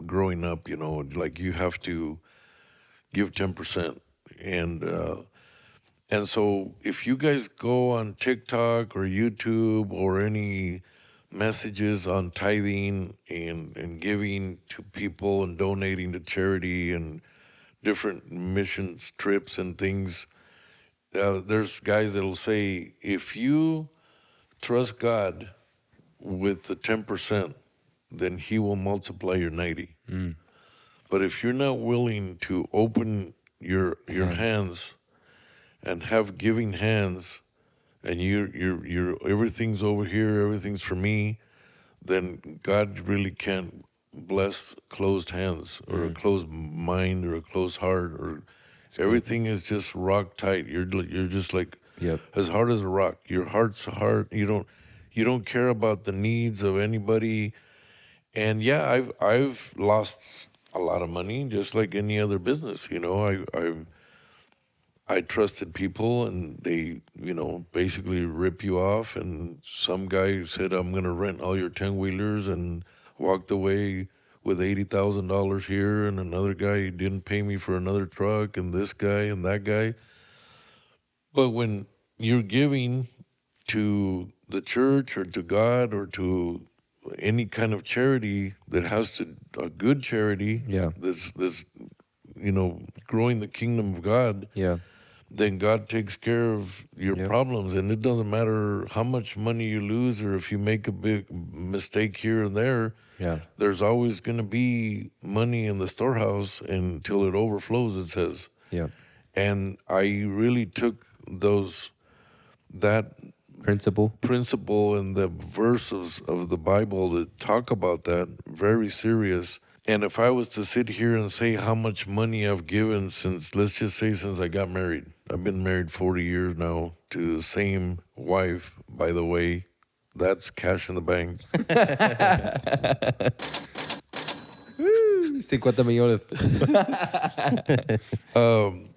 growing up, like you have to give 10%. And so if you guys go on TikTok or YouTube or any messages on tithing and giving to people and donating to charity and different missions trips and things, there's guys that'll say, if you trust God with the 10%, then he will multiply your 90. But if you're not willing to open your hands and have giving hands, and you're everything's over here, everything's for me, then God really can't bless closed hands or a closed mind or a closed heart, or everything is just rock tight. You're just like Yep. as hard as a rock. Your heart's hard. You don't care about the needs of anybody. And yeah, I've lost a lot of money just like any other business. I trusted people and they, basically rip you off. And some guy said, I'm going to rent all your 10-wheelers and walked away with $80,000 here. And another guy didn't pay me for another truck, and this guy and that guy. But when you're giving to the church or to God or to any kind of charity that has to, a good charity, Yeah. this growing the kingdom of God, Yeah. then God takes care of your Yep. problems. And it doesn't matter how much money you lose or if you make a big mistake here and there, Yeah. there's always going to be money in the storehouse until it overflows, it says. Yeah. And I really took that principle and the verses of the Bible that talk about that very serious. And if I was to sit here and say how much money I've given since, let's just say since I got married, I've been married 40 years now to the same wife, by the way, that's cash in the bank. 50 millones.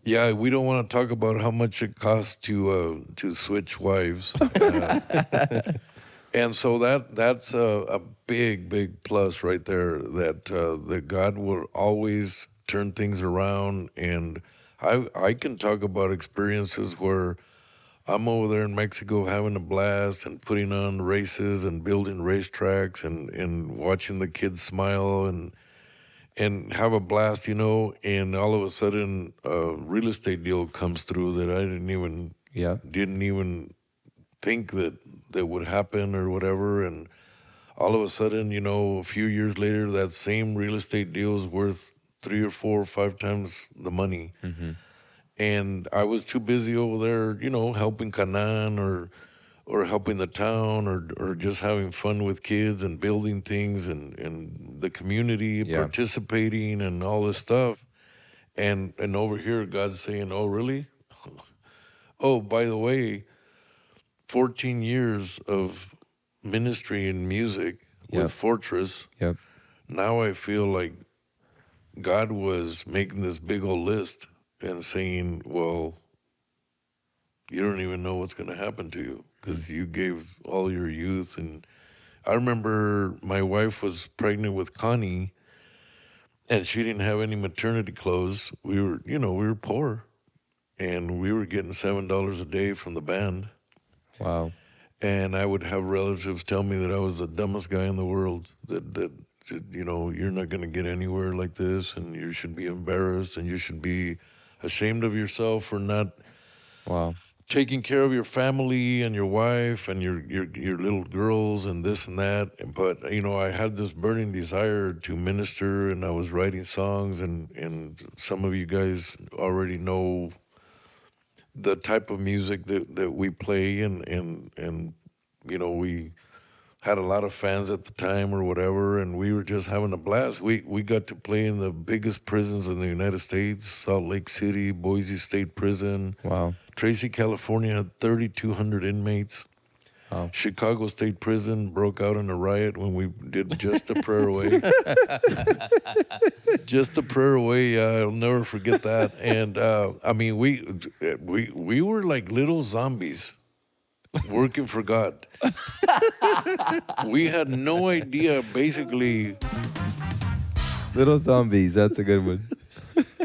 Yeah, we don't want to talk about how much it costs to switch wives. And so that's a big plus right there, that God will always turn things around. And I can talk about experiences where I'm over there in Mexico having a blast and putting on races and building racetracks and watching the kids smile and have a blast, and all of a sudden a real estate deal comes through that I didn't even think that would happen or whatever. And all of a sudden, a few years later, that same real estate deal is worth 3 or 4 or 5 times the money. And I was too busy over there, helping Canaan or helping the town or just having fun with kids and building things and the community, participating and all this stuff. And over here, God's saying, oh, really? Oh, by the way, 14 years of ministry and music with Fortress. Yep. Now I feel like God was making this big old list and saying, well, you don't even know what's going to happen to you because you gave all your youth. And I remember my wife was pregnant with Connie and she didn't have any maternity clothes. We were poor and we were getting $7 a day from the band. Wow. And I would have relatives tell me that I was the dumbest guy in the world, that you're not going to get anywhere like this, and you should be embarrassed, and you should be ashamed of yourself for not taking care of your family and your wife and your little girls and this and that. But, I had this burning desire to minister, and I was writing songs, and some of you guys already know the type of music that we play and we had a lot of fans at the time or whatever, and we were just having a blast. We got to play in the biggest prisons in the United States: Salt Lake City, Boise State Prison. Wow. Tracy, California had 3,200 inmates. Wow. Chicago State Prison broke out in a riot when we did Just a Prayer Away. Just a Prayer Away, I'll never forget that. And I mean, we were like little zombies working for God. We had no idea, basically. Little zombies. That's a good one.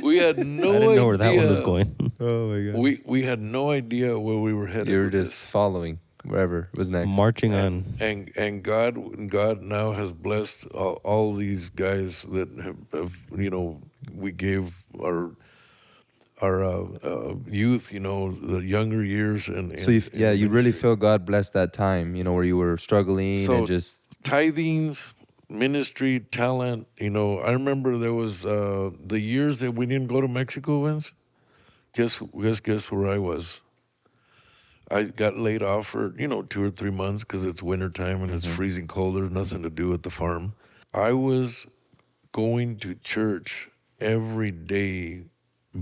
We had no idea. I didn't know where that one was going. Oh my God. We had no idea where we were headed. You were with just this. following wherever was next. Marching on. And God now has blessed all these guys that have we gave our youth, the younger years, and So you really ministry. feel God blessed that time, where you were struggling So and just tithings, ministry, talent. I remember there was the years that we didn't go to Mexico, Vince. Guess where I was. I got laid off for 2 or 3 months because it's wintertime and it's freezing cold. There's nothing to do at the farm. I was going to church every day,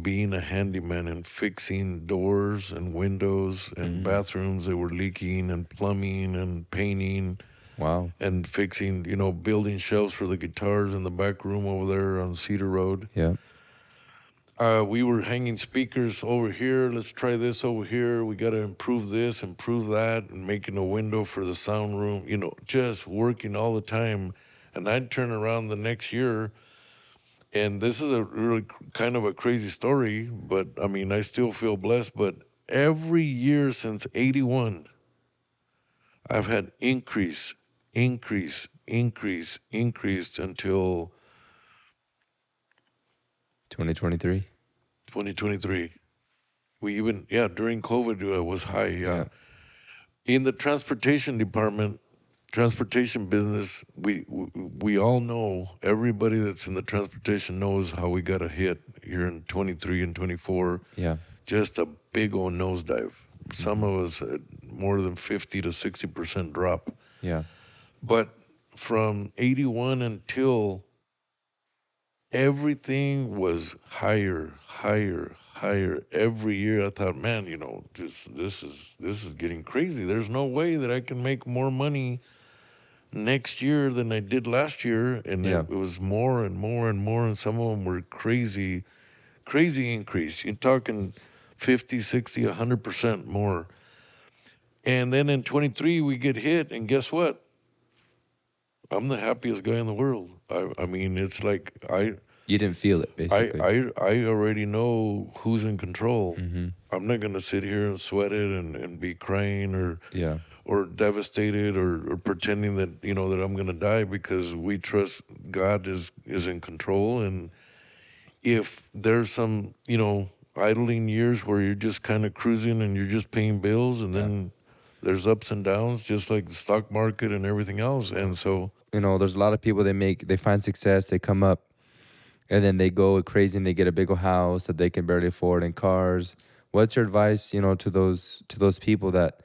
being a handyman and fixing doors and windows and bathrooms that were leaking, and plumbing and painting wow. and fixing, building shelves for the guitars in the back room over there on Cedar Road. Yeah. We were hanging speakers over here. Let's try this over here. We got to improve this, improve that, and making a window for the sound room, just working all the time. And I'd turn around the next year, and this is a really kind of a crazy story, but I mean, I still feel blessed. But every year since 81, I've had increase until 2023. 2023. We even, during COVID was high. Yeah. In the transportation department, transportation business, we all know, everybody that's in the transportation knows how we got a hit here in 23 and 24. Yeah. Just a big old nosedive. Some of us had more than 50 to 60% drop. Yeah. But from 81 until everything was higher every year. I thought, man, this is getting crazy. There's no way that I can make more money next year than I did last year. And Yeah. it was more and more and more, and some of them were crazy increase. You're talking 50, 60, 100% more. And then in 23 we get hit, and guess what? I'm the happiest guy in the world. I mean, it's like You didn't feel it, basically. I already know who's in control. Mm-hmm. I'm not gonna sit here and sweat it and be crying Yeah. or devastated or pretending that that I'm gonna die, because we trust God is in control. And if there's some idling years where you're just kind of cruising and you're just paying bills, and then there's ups and downs, just like the stock market and everything else. And so There's a lot of people they find success, they come up, and then they go crazy and they get a big old house that they can barely afford, and cars. What's your advice, to those people that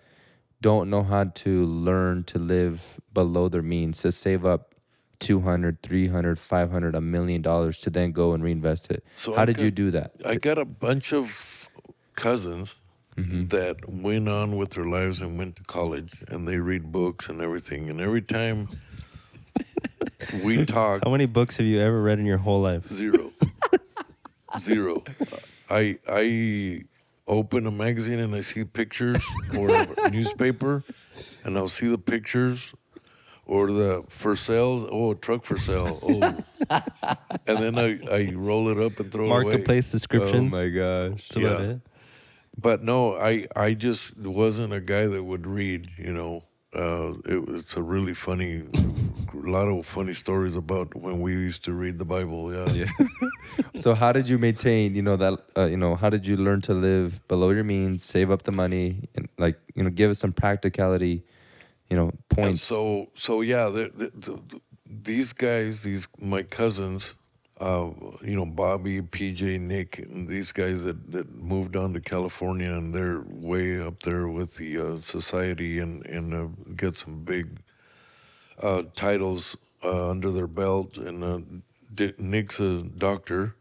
don't know how to learn to live below their means, to save up $200, $300, $500, $1 million to then go and reinvest it? So How did you do that? I got a bunch of cousins that went on with their lives and went to college, and they read books and everything. And every time we talk, How many books have you ever read in your whole life? zero. I open a magazine and I see pictures or a newspaper, and I'll see the pictures or the for sales. Oh, truck for sale. Oh, and then I roll it up and throw it away. Marketplace descriptions. Oh my gosh. That's about Yeah. it. But no, I just wasn't a guy that would read. It's a really funny, a lot of funny stories about when we used to read the Bible. Yeah. So how did you maintain, how did you learn to live below your means, save up the money, and give us some practicality, And points? so yeah, these guys, my cousins, Bobby, PJ, Nick, and these guys that moved on to California, and they're way up there with the society and get some big titles under their belt. And Nick's a doctor.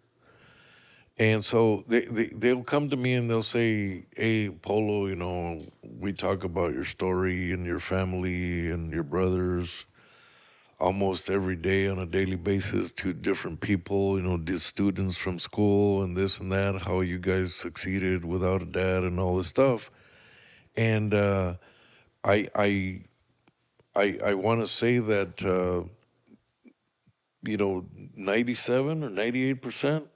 And so they'll come to me and they'll say, "Hey, Polo, we talk about your story and your family and your brothers almost every day on a daily basis to different people, the students from school and this and that, how you guys succeeded without a dad and all this stuff." And I I I want to say that 97 or 98%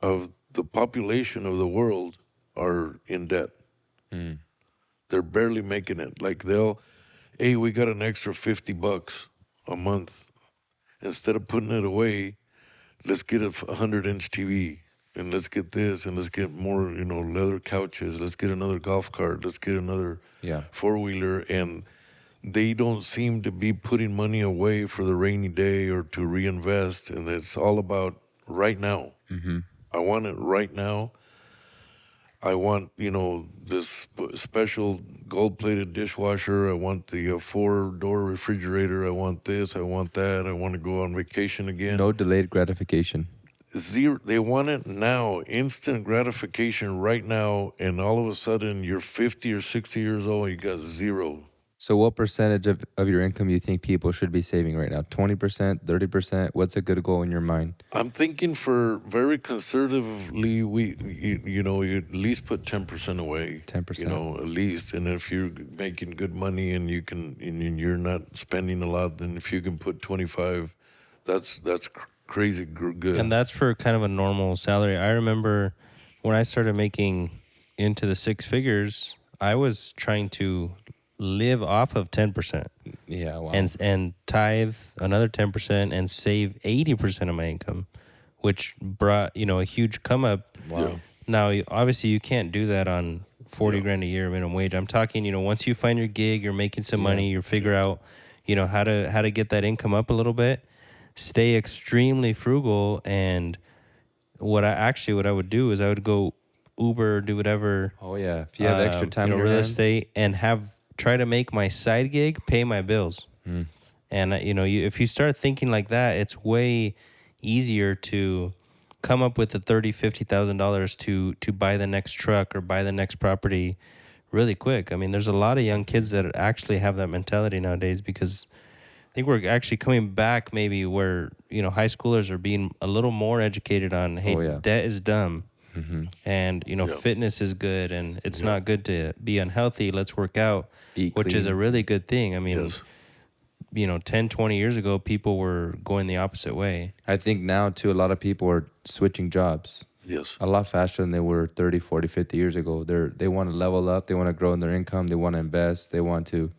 of the population of the world are in debt. Mm. They're barely making it. Like hey, we got an extra $50 a month. Instead of putting it away, let's get a 100-inch TV, and let's get this, and let's get more, leather couches. Let's get another golf cart. Let's get another four-wheeler. And they don't seem to be putting money away for the rainy day or to reinvest. And it's all about right now. Mm-hmm. I want it right now. I want, this special gold-plated dishwasher. I want the 4-door refrigerator. I want this. I want that. I want to go on vacation again. No delayed gratification. Zero. They want it now, instant gratification right now, and all of a sudden you're 50 or 60 years old, you got zero. So what percentage of your income you think people should be saving right now? 20%, 30%? What's a good goal in your mind? I'm thinking for very conservatively, you at least put 10% away. 10%. At least. And if you're making good money and and you're not spending a lot, then if you can put 25, that's crazy good. And that's for kind of a normal salary. I remember when I started making into the six figures, I was trying to live off of 10%. Yeah, wow. And tithe another 10% and save 80% of my income, which brought, a huge come up. Wow. Yeah. Now, obviously you can't do that on 40 grand a year minimum wage. I'm talking, once you find your gig, you're making some money, you figure out, how to get that income up a little bit, stay extremely frugal. And what I would do is I would go Uber, do whatever. Oh yeah. If you have extra time in your real hands. estate, and try to make my side gig pay my bills. Mm. And if you start thinking like that, it's way easier to come up with the $30,000-$50,000 to buy the next truck or buy the next property really quick. I mean, there's a lot of young kids that actually have that mentality nowadays, because I think we're actually coming back maybe where high schoolers are being a little more educated on, hey, debt is dumb. Mm-hmm. And fitness is good, and it's not good to be unhealthy. Let's work out, which is a really good thing. I mean, 10, 20 years ago, people were going the opposite way. I think now too, a lot of people are switching jobs. Yes. A lot faster than they were 30, 40, 50 years ago. They want to level up. They want to grow in their income. They want to invest. They want to,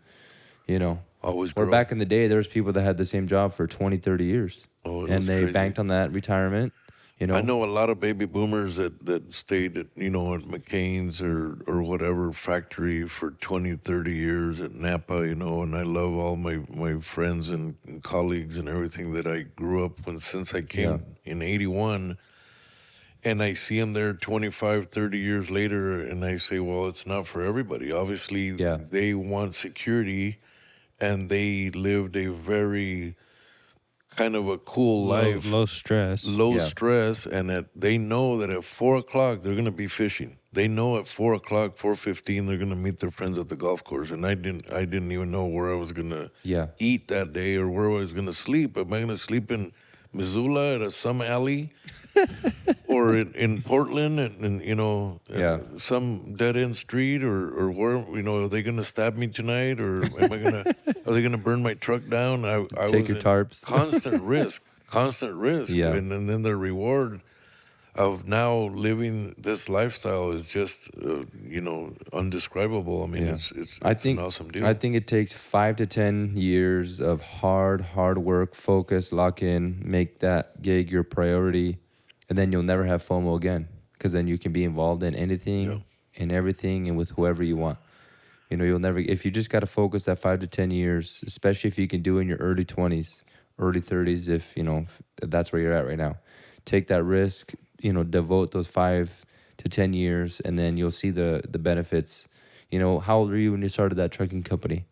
always grow. Or back in the day, there was people that had the same job for 20, 30 years. And they crazy. banked on that retirement. I know a lot of baby boomers that stayed at, at McCain's or whatever factory for 20, 30 years at Napa, and I love all my friends and colleagues and everything that I grew up since I came in 81. And I see them there 25, 30 years later, and I say, well, it's not for everybody. Obviously, they want security, and they lived a very kind of a cool life, low stress, stress, and they know that at 4 o'clock they're going to be fishing. They know at 4 o'clock, 4:15, they're going to meet their friends at the golf course. And I didn't even know where I was going to eat that day or where I was going to sleep. Am I going to sleep in Missoula at some alley, or in Portland and some dead end street, or where are they going to stab me tonight, or are they going to burn my truck down? I Take was your in tarps. constant risk, and then the reward of now living this lifestyle is just undescribable. I mean, it's an awesome deal. I think it takes 5 to 10 years of hard work, focus, lock in, make that gig your priority, and then you'll never have FOMO again, because then you can be involved in anything and everything and with whoever you want. You'll never, if you just got to focus that 5 to 10 years, especially if you can do it in your early 20s, early 30s, if that's where you're at right now. take that risk, devote those 5 to 10 years, and then you'll see the benefits. How old were you when you started that trucking company,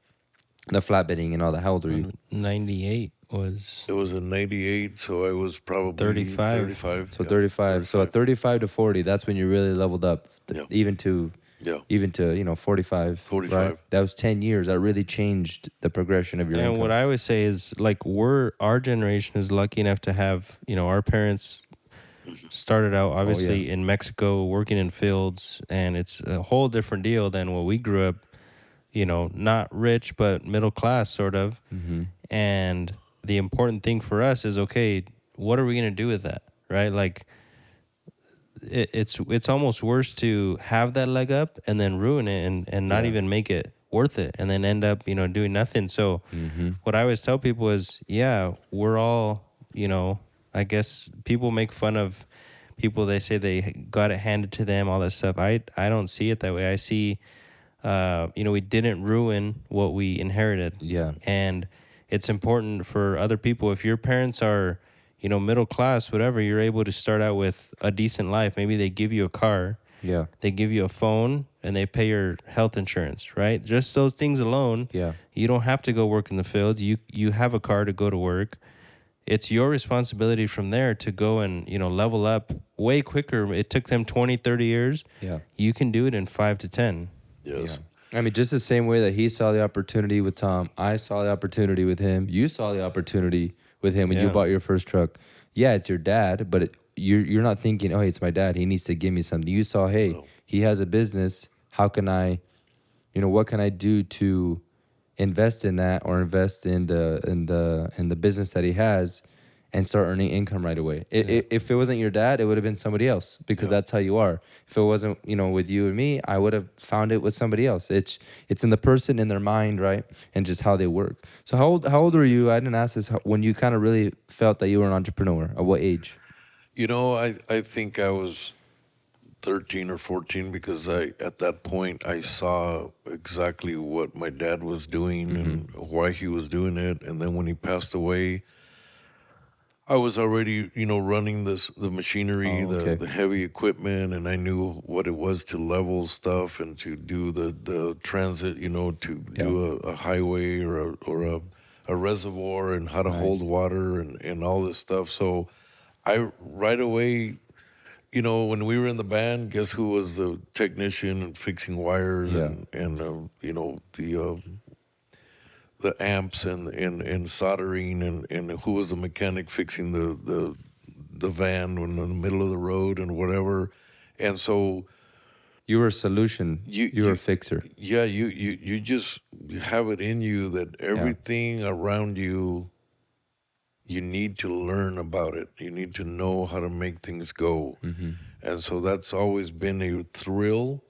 the flatbedding and all that? How old were you? 98 was It was in '98, so I was probably 35. 35. So yeah, 35. So at 35 to 40, that's when you really leveled up, Yeah. even to Yeah. 45. 45. Right? That was 10 years. That really changed the progression of your And income. what I always say is, like, our generation is lucky enough to have, our parents started out obviously in Mexico working in fields, and it's a whole different deal than what we grew up, not rich but middle class sort of. And the important thing for us is, okay, what are we going to do with that, right? Like, it's almost worse to have that leg up and then ruin it and not even make it worth it, and then end up doing nothing. So what I always tell people is, we're all, I guess people make fun of people. They say they got it handed to them, all that stuff. I don't see it that way. I see we didn't ruin what we inherited. Yeah. And it's important for other people. If your parents are middle class, whatever, you're able to start out with a decent life. Maybe they give you a car, Yeah. they give you a phone, and they pay your health insurance, right? Just those things alone. Yeah. You don't have to go work in the fields. You have a car to go to work. It's your responsibility from there to go and, level up way quicker. It took them 20, 30 years. Yeah. You can do it in 5 to 10. Yes. I mean, just the same way that he saw the opportunity with Tom, I saw the opportunity with him. You saw the opportunity with him when you bought your first truck. Yeah, it's your dad, but you're not thinking, oh, hey, it's my dad. He needs to give me something. You saw, hey, he has a business. How can I, what can I do to invest in that, or invest in the business that he has, and start earning income right away? If it wasn't your dad, it would have been somebody else, because that's how you are. If it wasn't, with you and me, I would have found it with somebody else. It's in the person, in their mind, right? And just how they work. So how old were you? I didn't ask this. When you kind of really felt that you were an entrepreneur? At what age? I think I was 13 or 14, because at that point I saw exactly what my dad was doing and why he was doing it. And then when he passed away, I was already, running the machinery, the heavy equipment, and I knew what it was to level stuff and to do the transit, to do a highway or a reservoir, and how to hold water and all this stuff. So I right away, when we were in the band, guess who was the technician and fixing wires and the amps and soldering, and who was the mechanic fixing the van when in the middle of the road and whatever. And so You were a solution. You were a fixer. yeah, you just have it in you that everything around you, you need to learn about it. You need to know how to make things go. And so that's always been a thrill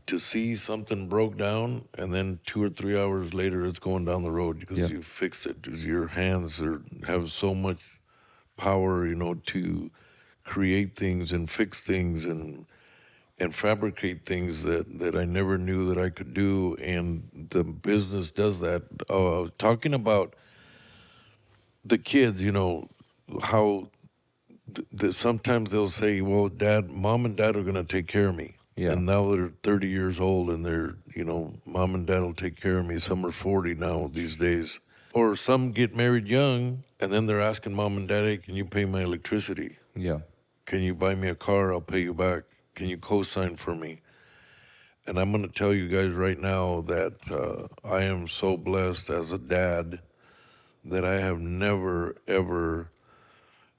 to see something broke down, and then 2 or 3 hours later it's going down the road because you fixed it. Because your hands have so much power, to create things and fix things and fabricate things that I never knew that I could do. And the business does that. Talking about the kids, how sometimes they'll say, well, mom and dad are going to take care of me. Yeah. And now they're 30 years old, and they're, mom and dad will take care of me. Some are 40 now these days. Or some get married young, and then they're asking mom and dad, hey, can you pay my electricity? Yeah. Can you buy me a car? I'll pay you back. Can you co-sign for me? And I'm going to tell you guys right now that I am so blessed as a dad that I have never, ever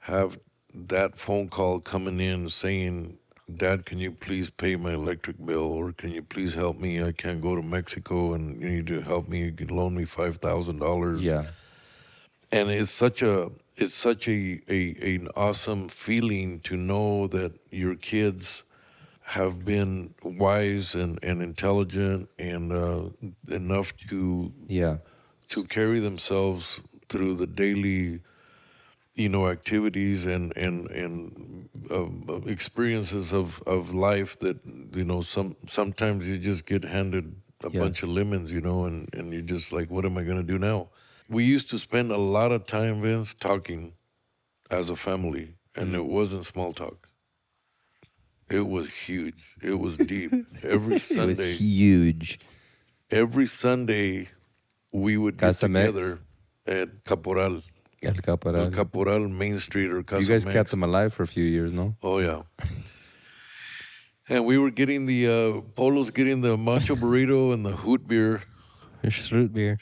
have that phone call coming in saying, Dad, can you please pay my electric bill, or can you please help me? I can't go to Mexico, and you need to help me. You can loan me $5,000. Yeah. And it's such an awesome feeling to know that your kids have been wise and intelligent and enough to carry themselves through the daily activities and experiences of life that sometimes you just get handed a bunch of lemons, and you're just like, what am I going to do now? We used to spend a lot of time, Vince, talking as a family. and it wasn't small talk. It was huge. It was deep. Every It was Sunday, huge. we would get Casa Mex? together at Caporal, El El Caporal. Caporal Main Street or Casa You guys Mex. kept them alive for a few years, no? Oh yeah. And we were getting the Polo's getting the macho burrito and the hoot beer, There's root beer.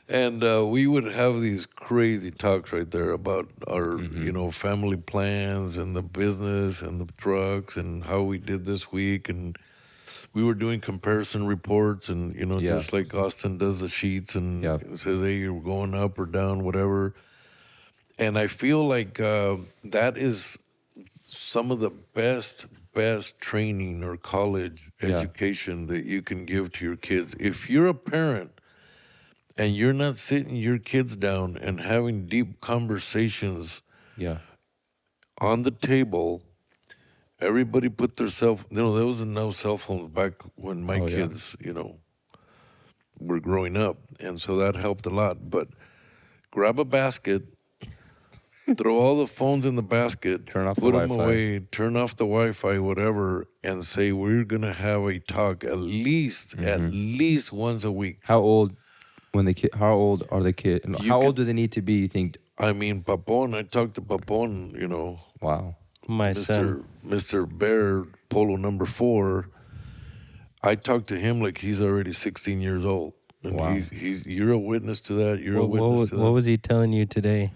and we would have these crazy talks right there about our family plans and the business and the trucks and how we did this week, and we were doing comparison reports, and Yeah. just like Austin does the sheets and Yeah. says, hey, you're going up or down, whatever. And I feel like that is some of the best training or college Yeah. education that you can give to your kids. If you're a parent and you're not sitting your kids down and having deep conversations Yeah. on the table, everybody put their there was no cell phones back when my Oh, yeah. kids, were growing up. And so that helped a lot. But grab a basket, throw all the phones in the basket, Turn off the put them Wi-Fi. away, turn off the Wi-Fi, whatever, and say we're gonna have a talk at least once a week. How old how old are the kids? You How can- old do they need to be, you think? I mean, Papon, I talked to Papon, Wow. My son. Mr. Bear, Polo number 4. I talked to him like he's already 16 years old. And Wow. you're a witness to that. You're a What, witness to that. what was he telling you today?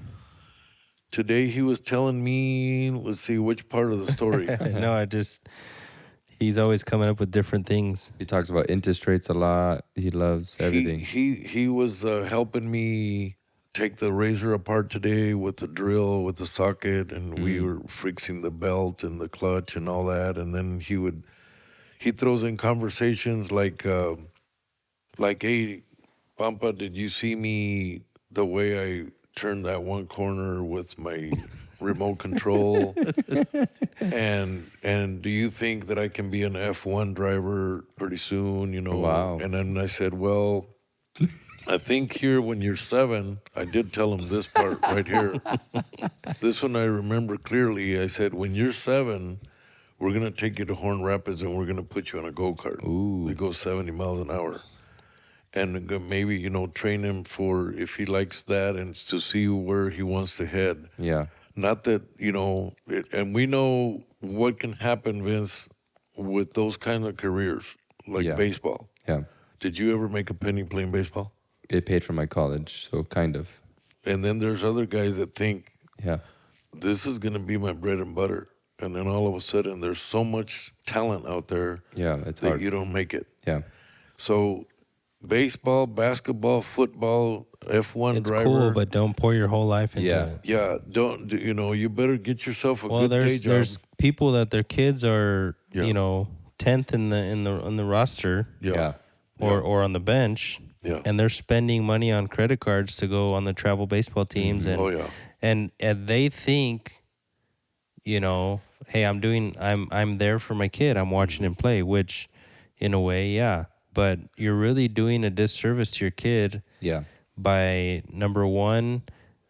Today he was telling me, let's see, which part of the story? No, he's always coming up with different things. He talks about interest rates a lot. He loves everything. He was helping me take the razor apart today with the drill, with the socket, and we were fixing the belt and the clutch and all that. And then he throws in conversations like, hey, Pampa, did you see me the way I turned that one corner with my remote control? and do you think that I can be an F1 driver pretty soon? Wow. And then I said, well, I think here when you're 7, I did tell him this part right here. This one I remember clearly. I said, when you're 7, we're going to take you to Horn Rapids and we're going to put you on a go-kart. Ooh. They go 70 miles an hour. And maybe, train him for if he likes that and to see where he wants to head. Yeah. Not that, and we know what can happen, Vince, with those kind of careers, like Yeah. baseball. Yeah. Did you ever make a penny playing baseball? It paid for my college, so kind of. And then there's other guys that think, Yeah. this is going to be my bread and butter. And then all of a sudden, there's so much talent out there Yeah, it's that hard. you don't make it. Yeah. So baseball, basketball, football, F1 It's driver. cool, but don't pour your whole life into Yeah. it. Yeah, don't, you better get yourself a Well, good day there's job. there's people that their kids are Yeah. 10th in the roster Yeah. or on the bench. Yeah. And they're spending money on credit cards to go on the travel baseball teams, and Oh, yeah. and they think, hey, I'm there for my kid. I'm watching him play, which, in a way, yeah. But you're really doing a disservice to your kid Yeah. by, number one,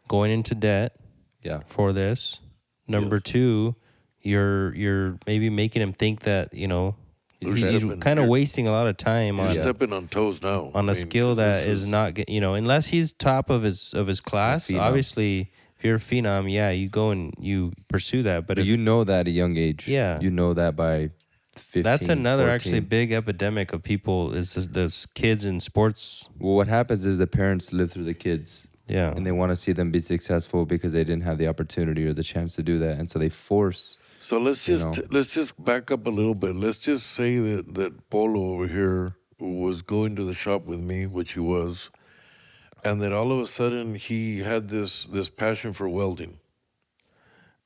going into debt Yeah. for this. Number two, you're maybe making him think that They're he's stepping- kind of wasting a lot of time You're on stepping on toes now. on a skill that is not unless he's top of his class. phenom. Obviously, if you're a phenom, yeah, you go and you pursue that. But But if you know that at a young age. Yeah. You know that by 15, that's another 14. actually big epidemic of people is just those kids in sports. Well, what happens is the parents live through the kids. Yeah. And they want to see them be successful because they didn't have the opportunity or the chance to do that. And so they force. So let's just back up a little bit. Let's just say that Polo over here was going to the shop with me, which he was, and that all of a sudden he had this passion for welding.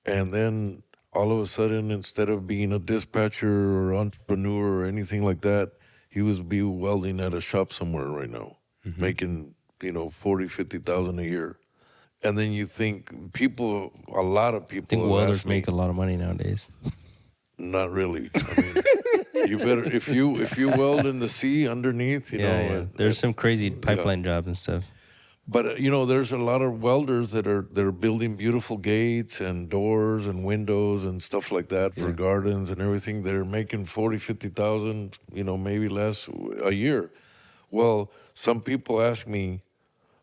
And then all of a sudden, instead of being a dispatcher or entrepreneur or anything like that, he was welding at a shop somewhere right now, making 40, 50,000 a year. And then you think a lot of people I think have welders asked me, make a lot of money nowadays. not really. I mean, you better if you weld in the sea underneath, Yeah. There's some crazy pipeline jobs and stuff. But there's a lot of welders that are building beautiful gates and doors and windows and stuff like that for Yeah. gardens and everything. They're making 40, 50,000, maybe less a year. Well, some people ask me,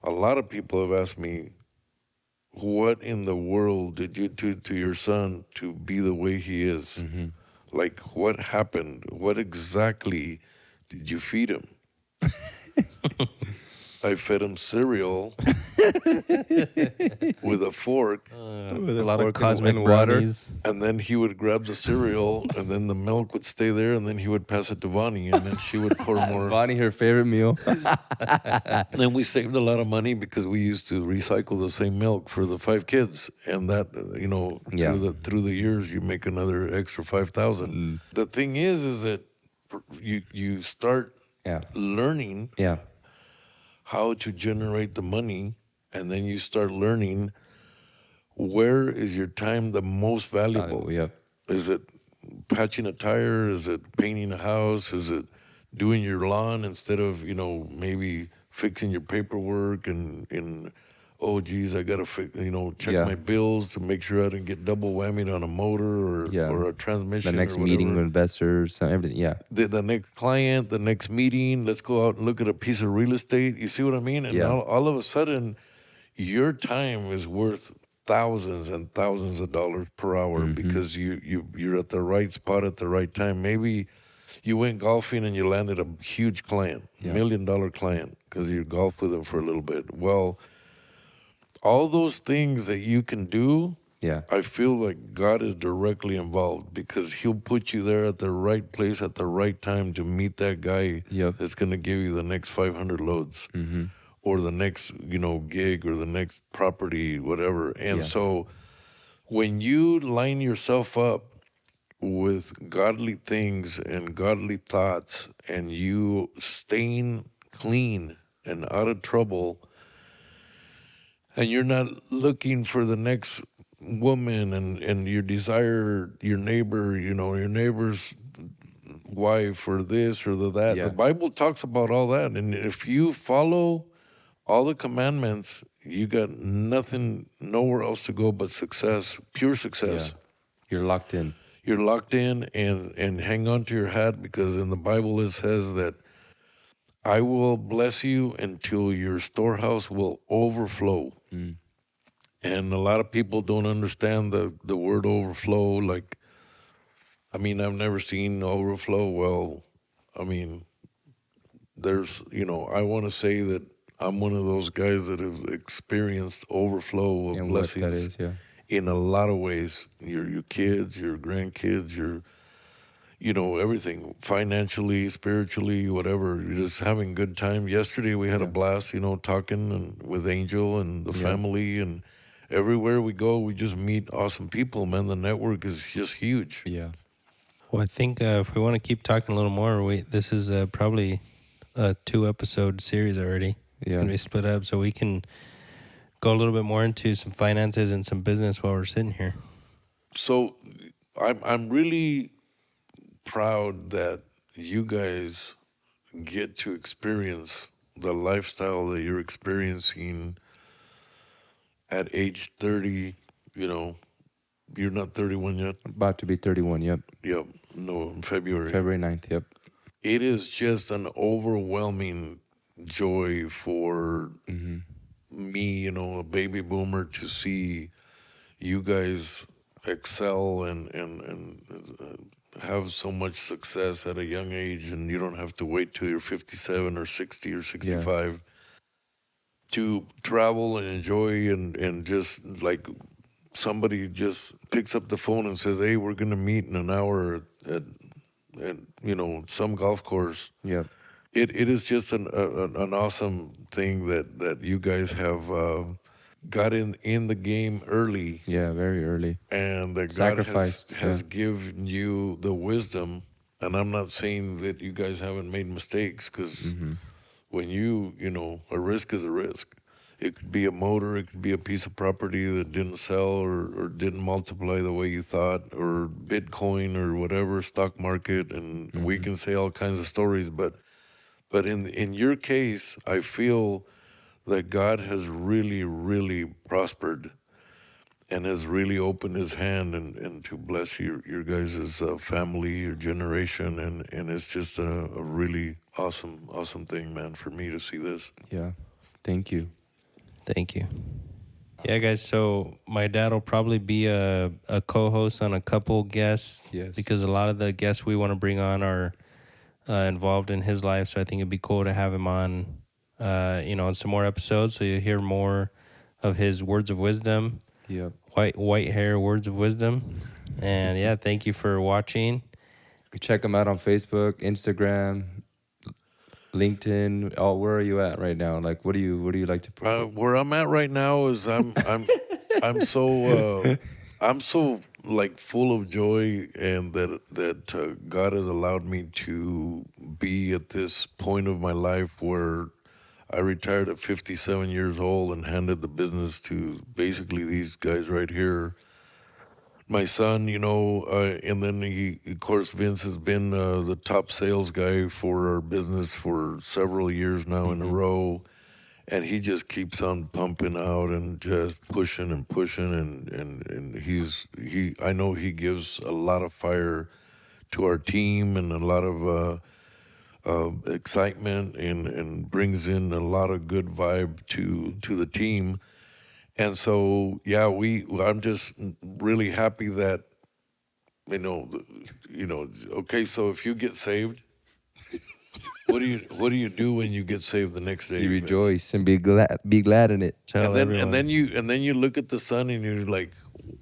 a lot of people have asked me, what in the world did you do to your son to be the way he is? Mm-hmm. Like, what happened? What exactly did you feed him? I fed him cereal with a fork, With A lot of fork cosmic and water. brownies. and then he would grab the cereal, and then the milk would stay there, and then he would pass it to Vonnie, and then she would pour more. Bonnie, her favorite meal. And then we saved a lot of money because we used to recycle the same milk for the 5 kids, and that Yeah. through the years you make another extra 5,000. The thing is that you start Yeah. learning Yeah. how to generate the money, and then you start learning where is your time the most valuable. Yep. Is it patching a tire? Is it painting a house? Is it doing your lawn instead of maybe fixing your paperwork and oh geez, I gotta check Yeah. my bills to make sure I didn't get double whammied on a motor Yeah. or a The transmission. next or meeting whatever. with investors, everything. Yeah. The next client, the next meeting, let's go out and look at a piece of real estate. You see what I mean? And Yeah. all of a sudden, your time is worth thousands and thousands of dollars per hour because you're at the right spot at the right time. Maybe you went golfing and you landed a huge client, Yeah. $1 million client, because you golfed with him for a little bit. Well, all those things that you can do, Yeah. I feel like God is directly involved because He'll put you there at the right place at the right time to meet that guy Yep. that's going to give you the next 500 loads Mm-hmm. or the next, gig or the next property, whatever. And Yeah. so when you line yourself up with godly things and godly thoughts and you staying clean and out of trouble, and you're not looking for the next woman and you desire your neighbor, your neighbor's wife or this or that. Yeah. The Bible talks about all that. And if you follow all the commandments, you got nothing, nowhere else to go but success, pure success. Yeah. You're locked in. You're locked in and hang on to your hat because in the Bible it says that I will bless you until your storehouse will overflow. Mm. And a lot of people don't understand the word overflow. Like, I mean, I've never seen overflow. Well, I mean, there's, I want to say that I'm one of those guys that have experienced overflow of And what blessings that is, yeah. in a lot of ways. Your kids, your grandkids, your everything, financially, spiritually, whatever. You're just having a good time. Yesterday we had a blast, talking and with Angel and the family, and everywhere we go, we just meet awesome people, man. The network is just huge. Yeah. Well, I think if we want to keep talking a little more, this is probably a 2-episode series already. It's going to be split up, so we can go a little bit more into some finances and some business while we're sitting here. So I'm really proud that you guys get to experience the lifestyle that you're experiencing at age 30. You're not 31 yet. About to be 31, yep. Yep. No, in February. February 9th, yep. It is just an overwhelming joy for me, a baby boomer, to see you guys excel and have so much success at a young age, and you don't have to wait till you're 57 or 60 or 65 to travel and enjoy and just like somebody just picks up the phone and says, hey, we're going to meet in an hour at some golf course. Yep. It is just an awesome thing that you guys have got in the game early, Yeah, very early. and that God Sacrificed, has given you the wisdom. And I'm not saying that you guys haven't made mistakes, because when a risk is a risk. It could be a motor, it could be a piece of property that didn't sell or didn't multiply the way you thought, or Bitcoin or whatever, stock market, and we can say all kinds of stories. But in your case, I feel that God has really, really prospered and has really opened his hand and to bless your guys' family, your generation. And it's just a really awesome thing, man, for me to see this. Yeah. Thank you. Thank you. Yeah, guys. So my dad will probably be a co-host on a couple guests. Yes. Because a lot of the guests we want to bring on are involved in his life. So I think it'd be cool to have him on, on some more episodes. So you hear more of his words of wisdom. Yep. White hair words of wisdom. And yeah, thank you for watching. Check them out on Facebook, Instagram, LinkedIn. Oh, where are you at right now? Like, what do you like to promote? Where I'm at right now is I'm so like full of joy, and that God has allowed me to be at this point of my life where I retired at 57 years old and handed the business to basically these guys right here. My son, and then of course, Vince has been the top sales guy for our business for several years now in a row. And he just keeps on pumping out and just pushing and pushing. And I know he gives a lot of fire to our team and a lot of excitement and brings in a lot of good vibe to the team. And so, yeah, I'm just really happy that, okay, so if you get saved, what do you do when you get saved the next day? You Vince? rejoice and be glad in it. Tell everyone. And then you look at the sun and you're like,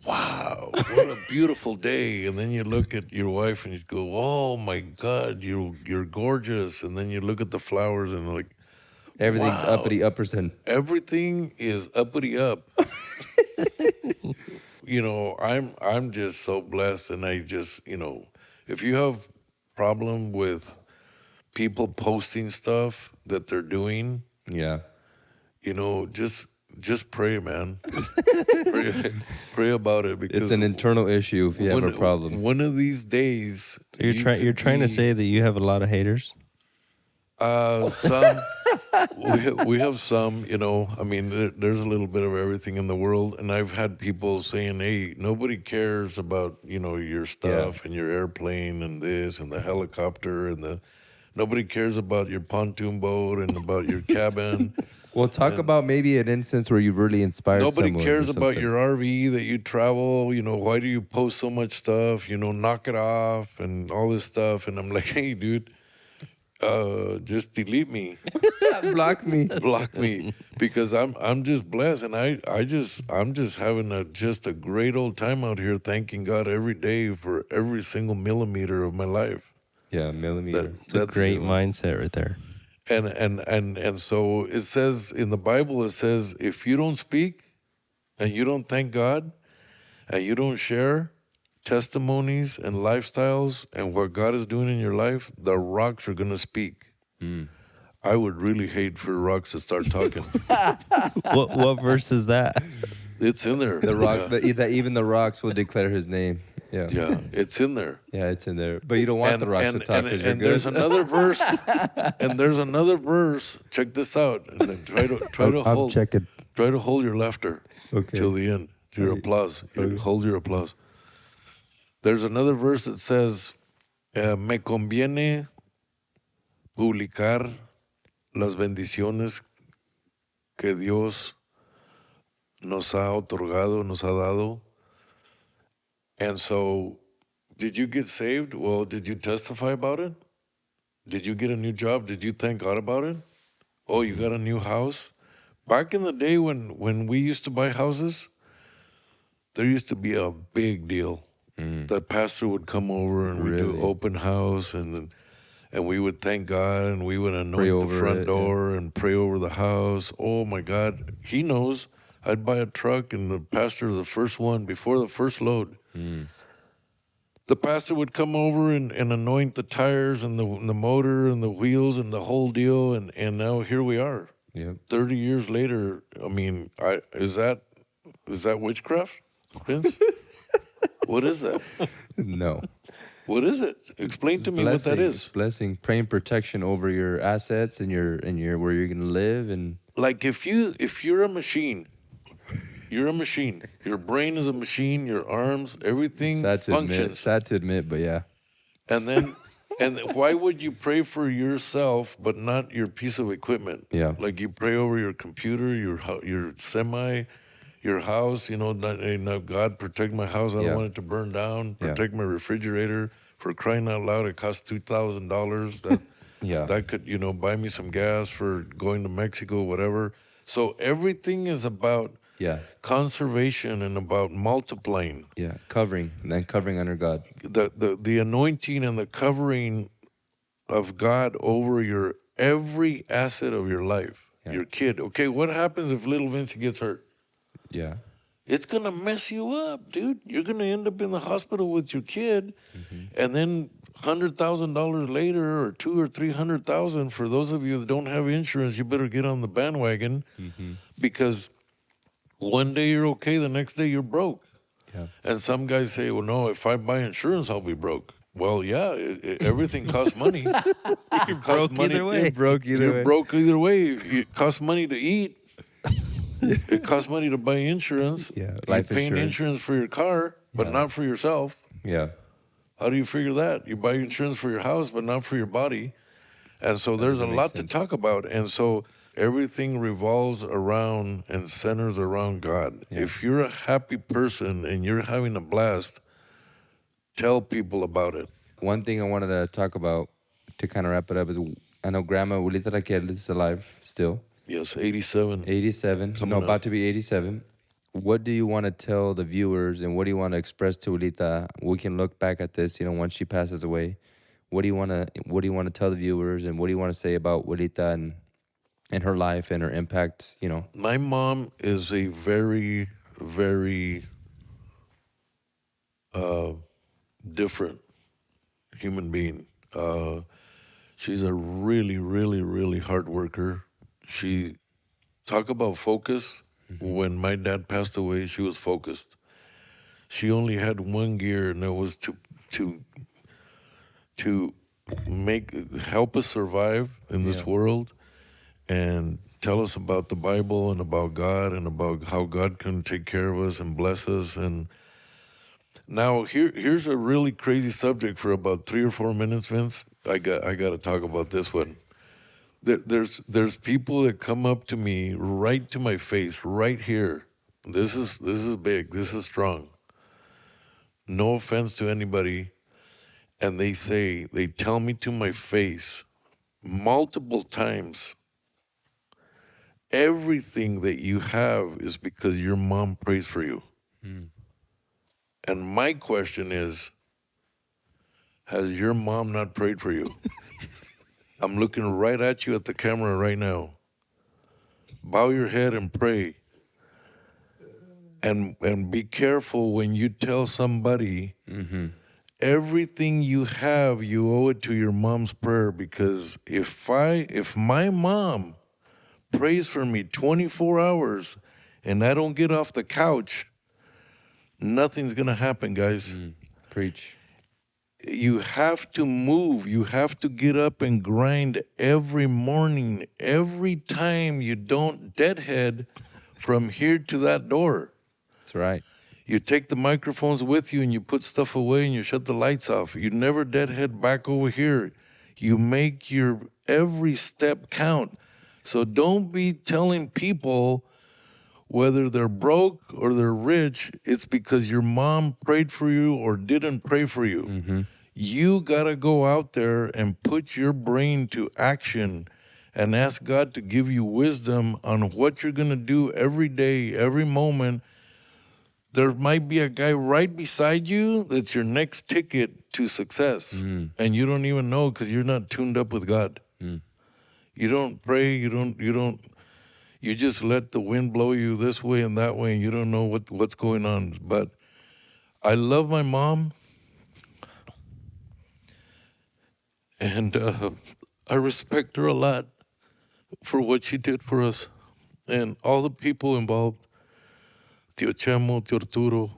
wow, what a beautiful day. And then you look at your wife and you go, oh my God, you're gorgeous. And then you look at the flowers and like, Everything's wow. uppity upperson. Everything is uppity up. I'm just so blessed, and I just, if you have problem with people posting stuff that they're doing, Yeah. just pray, man. Pray about it, because It's an internal issue if you have a problem. One of these days, You're trying to say that you have a lot of haters? Some we have some, I mean, there's a little bit of everything in the world, and I've had people saying, hey, nobody cares about, your stuff and your airplane and this and the helicopter and nobody cares about your pontoon boat and about your cabin. Well, talk about maybe an instance where you've really inspired Nobody someone cares or about something. your RV that you travel. Why do you post so much stuff? Knock it off and all this stuff. And I'm like, hey, dude, just delete me, Block me. block me, because I'm just blessed, and I'm just having a great old time out here, thanking God every day for every single millimeter of my life. Yeah, millimeter. It's a great mindset right there. And so it says in the Bible, it says, if you don't speak and you don't thank God and you don't share testimonies and lifestyles and what God is doing in your life, the rocks are going to speak. I would really hate for rocks to start talking. What verse is that? It's in there. The rock, that even the rocks will declare his name. Yeah. Yeah, it's in there. Yeah, it's in there. But you don't want the rocks to talk because you're and good. there's another verse. And there's another verse. Check this out. And then try to I'll hold. check it. Try to hold your laughter till the end. Your applause. Hold your applause. There's another verse that says, me conviene publicar las bendiciones que Dios nos ha otorgado, nos ha dado. And so, did you get saved? Well, did you testify about it? Did you get a new job? Did you thank God about it? Oh, you got a new house? Back in the day when we used to buy houses, there used to be a big deal. The pastor would come over and we'd do open house, and we would thank God, and we would anoint the front door and pray over the house. Oh my God, he knows. I'd buy a truck, and the pastor, the first one, before the first load, the pastor would come over and anoint the tires and the motor and the wheels and the whole deal, and now here we are. Yep. 30 years later. I mean, is that witchcraft, Vince? What is that? No. What is it? Explain to me what that is. Blessing, praying protection over your assets and your where you're gonna live, and like if you're a machine, you're a machine. Your brain is a machine. Your arms, everything functions. Sad to admit, but yeah. And then, why would you pray for yourself but not your piece of equipment? Yeah. Like you pray over your computer, your semi, your house. You know, God protect my house. I Yeah. don't want it to burn down. Yeah. Protect my refrigerator. For crying out loud, it costs $2,000. That Yeah. that could buy me some gas for going to Mexico, whatever. So everything is about Yeah. conservation and about multiplying. Yeah. Covering under God. The anointing and the covering of God over your every asset of your life. Yeah. Your kid. Okay, what happens if little Vince gets hurt? Yeah. It's gonna mess you up, dude. You're gonna end up in the hospital with your kid, and then $100,000 later, or 200,000 or 300,000. For those of you that don't have insurance, you better get on the bandwagon, because one day you're okay, the next day you're broke. Yeah. And some guys say, well, no, if I buy insurance, I'll be broke. Well, yeah, everything costs money. It costs broke money. either way. You're broke either You're way. broke either way. It costs money to eat. It costs money to buy insurance. Yeah, You're life paying insurance. insurance for your car, but Yeah. not for yourself. Yeah. How do you figure that? You buy insurance for your house, but not for your body. And so there's a doesn't make lot sense. to talk about. And so everything revolves around and centers around God. Yeah. If you're a happy person and you're having a blast, tell people about it. One thing I wanted to talk about to kind of wrap it up is I know Grandma Lolita is alive still. Yes, 87. 87. Coming No, up. about to be 87. What do you want to tell the viewers, and what do you want to express to Lolita? We can look back at this, once she passes away. What do you want to tell the viewers, and what do you want to say about Lolita and her life and her impact, My mom is a very, very different human being. She's a really, really, really hard worker. She talk about focus. When my dad passed away, she was focused. She only had one gear, and that was to help us survive in this Yeah. world, and tell us about the Bible and about God and about how God can take care of us and bless us. And now here's a really crazy subject for about 3 or 4 minutes, Vince. I got to talk about this one. There's people that come up to me right to my face, right here. This is big. This is strong. No offense to anybody. And they tell me to my face multiple times, everything that you have is because your mom prays for you. And my question is, has your mom not prayed for you? I'm looking right at you at the camera right now. Bow your head and pray. And be careful when you tell somebody everything you have, you owe it to your mom's prayer. Because if my mom prays for me 24 hours and I don't get off the couch, nothing's gonna happen, guys. Preach. You have to move. You have to get up and grind every morning. Every time you don't deadhead from here to that door. That's right. You take the microphones with you and you put stuff away and you shut the lights off. You never deadhead back over here. You make your every step count. So don't be telling people whether they're broke or they're rich, it's because your mom prayed for you or didn't pray for you. You got to go out there and put your brain to action and ask God to give you wisdom on what you're going to do every day, every moment. There might be a guy right beside you that's your next ticket to success. And you don't even know because you're not tuned up with God. You don't pray, you just let the wind blow you this way and that way, and you don't know what's going on. But I love my mom, and I respect her a lot for what she did for us and all the people involved. Tio Chemo, Tio Arturo,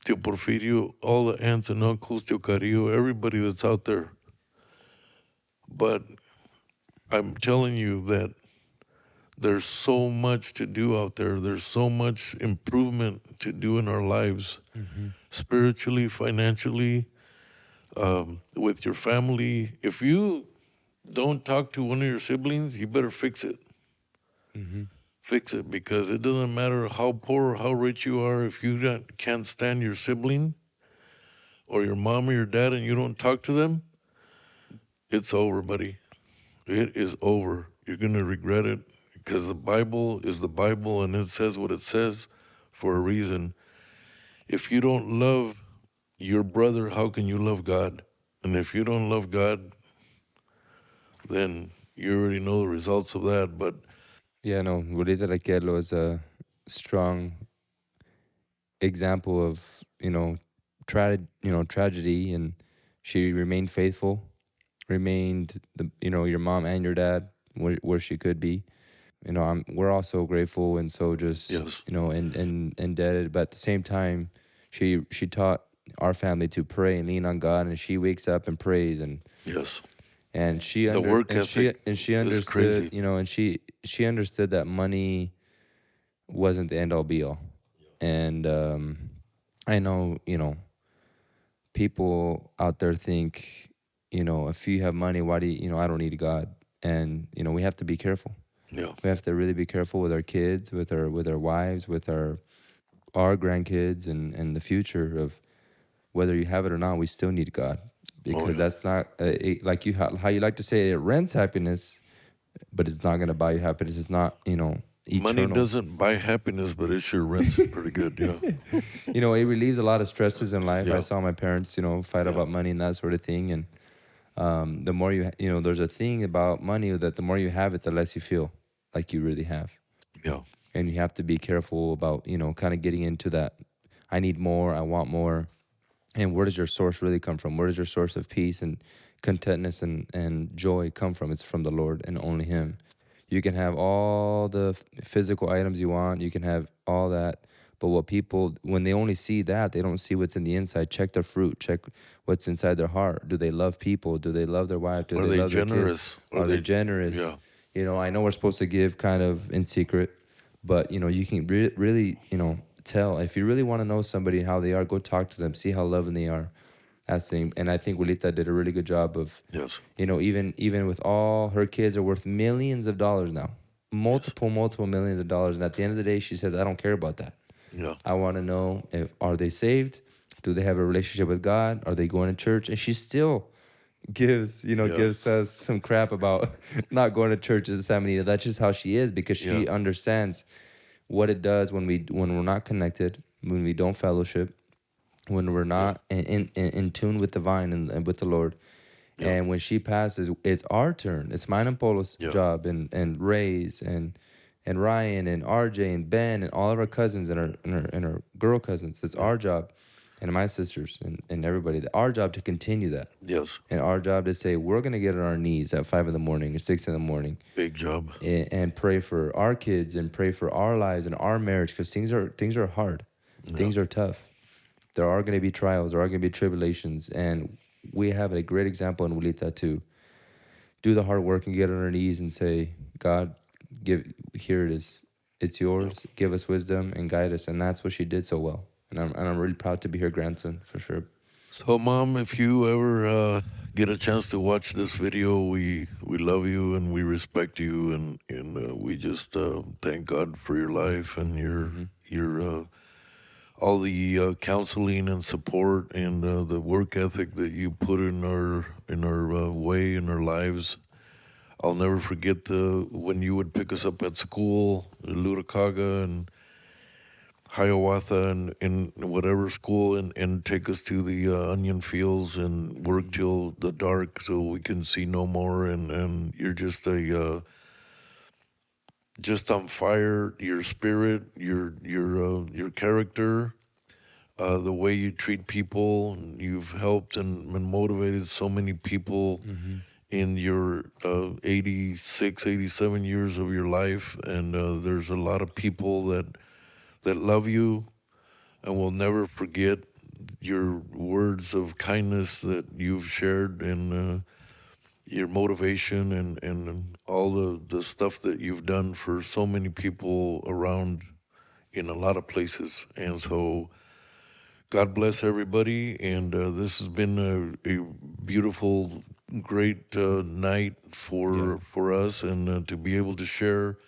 Tio Porfirio, all the aunts and uncles, Tio Carillo, everybody that's out there. But I'm telling you that there's so much to do out there. There's so much improvement to do in our lives, spiritually, financially, with your family. If you don't talk to one of your siblings, you better fix it. Fix it, because it doesn't matter how poor or how rich you are. If you can't stand your sibling or your mom or your dad and you don't talk to them, it's over, buddy. It is over. You're going to regret it, because the Bible is the Bible and it says what it says for a reason. If you don't love your brother, how can you love God? And if you don't love God, then you already know the results of that. But Yeah, no, Lolita Raquel was a strong example of, tragedy, and she remained faithful, remained your mom and your dad where she could be. We're also grateful, and so just yes, and indebted. But at the same time, she taught our family to pray and lean on God, and she wakes up and prays, yes, and she the work ethic she is understood, crazy. and she understood that money wasn't the end all be all. And I know, people out there think, if you have money, why do you, I don't need God. And we have to be careful. Yeah, We have to really be careful with our kids, with our wives, with our grandkids, and the future of whether you have it or not. We still need God, oh because yeah. that's not like how you like to say it rents happiness, but it's not going to buy you happiness. It's not Money eternal. doesn't buy happiness, but it sure rents it pretty good. Yeah, It relieves a lot of stresses in life. I yeah, saw my parents, fight yeah, about money and that sort of thing. And the more there's a thing about money that the more you have it, the less you feel like you really have. yeah, And you have to be careful about, kind of getting into that. I need more. I want more. And where does your source really come from? Where does your source of peace and contentness and joy come from? It's from the Lord and only Him. You can have all the physical items you want. You can have all that. But what people, when they only see that, they don't see what's in the inside. Check their fruit. Check what's inside their heart. Do they love people? Do they love their wife? Do are they they love their kids? generous? Are Are they they, generous? yeah, I know we're supposed to give kind of in secret, but you can really tell. If you really want to know somebody and how they are, go talk to them, see how loving they are. That's the thing. And I think Lolita did a really good job of, yes, even with all her kids are worth millions of dollars now, yes, multiple millions of dollars. And at the end of the day, she says, I don't care about that. yeah, I want to know, if are they saved? Do they have a relationship with God? Are they going to church? And she still yeah, gives us some crap about not going to church at San Benito. That's just how she is, because yeah, she understands what it does when we're not connected, when we don't fellowship, when we're yeah, not in tune with the vine and with the Lord. yeah, And when she passes, it's our turn. It's mine and Polo's yeah, job, and Ray's, and Ryan and RJ and Ben and all of our cousins and our girl cousins. It's yeah, our job, and my sisters and everybody. Our job to continue that, yes, and our job to say we're gonna get on our knees at 5 in the morning or 6 in the morning, big job. and pray for our kids and pray for our lives and our marriage, because things are hard, Yeah, things are tough. There are going to be trials, there are going to be tribulations, and we have a great example in Lolita to do the hard work and get on our knees and say, God, here it is, it's yeah. yours. Give us wisdom and guide us, and that's what she did so well. And I'm really proud to be her grandson for sure. So, Mom, if you ever get a chance to watch this video, we love you and we respect you, and we just thank God for your life and Hmm. your all the counseling and support and the work ethic that you put in our way in our lives. I'll never forget the when you would pick us up at school, Luricaga and Hiawatha and in whatever school, and take us to the onion fields and work till the dark so we can see no more. And you're just on fire. Your spirit, your character, the way you treat people. You've helped and motivated so many people Hmm. in your 86, 87 years of your life, and there's a lot of people that love you and will never forget your words of kindness that you've shared. And your motivation and all the stuff that you've done for so many people around in a lot of places. And so God bless everybody. And this has been a beautiful, great night for us, and to be able to share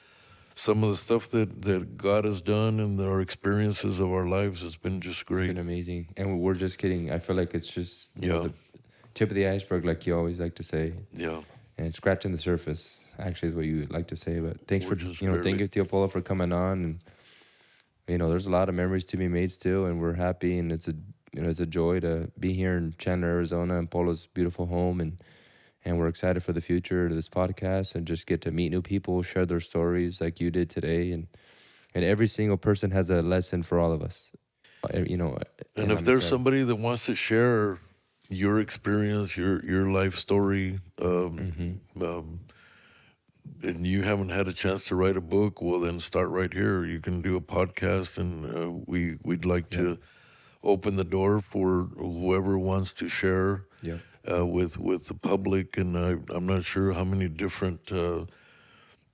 some of the stuff that God has done and our experiences of our lives has been just It's great. been amazing. And we're just getting, I feel like it's just, you know, Yeah. the tip of the iceberg, like you always like to say. Yeah. And scratching the surface, actually, is what you like to say. But thanks We're for, just you know, thank barely- you, Tio Polo, for coming on. And, you know, there's a lot of memories to be made still, and we're happy. And it's a, you know, it's a joy to be here in Chandler, Arizona, and Polo's beautiful home. And we're excited for the future of this podcast and just get to meet new people, share their stories like you did today. And every single person has a lesson for all of us, you know. And if I'm there's excited. somebody that wants to share your experience, your life story, and you haven't had a chance to write a book, well, then start right here. You can do a podcast, and we'd like to open the door for whoever wants to share Yep. with the public. And I'm not sure how many different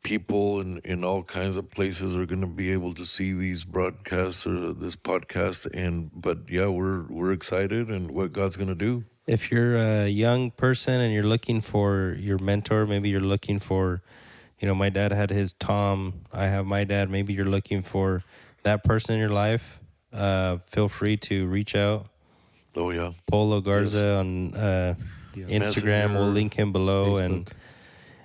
people in all kinds of places are going to be able to see these broadcasts or this podcast. But yeah, we're excited and what God's going to do. If you're a young person and you're looking for your mentor, maybe you're looking for, you know, my dad had his Tom, I have my dad. Maybe you're looking for that person in your life. Feel free to reach out. Oh yeah, Polo Garza Yes. on Instagram. We'll Messenger, link him below, Facebook.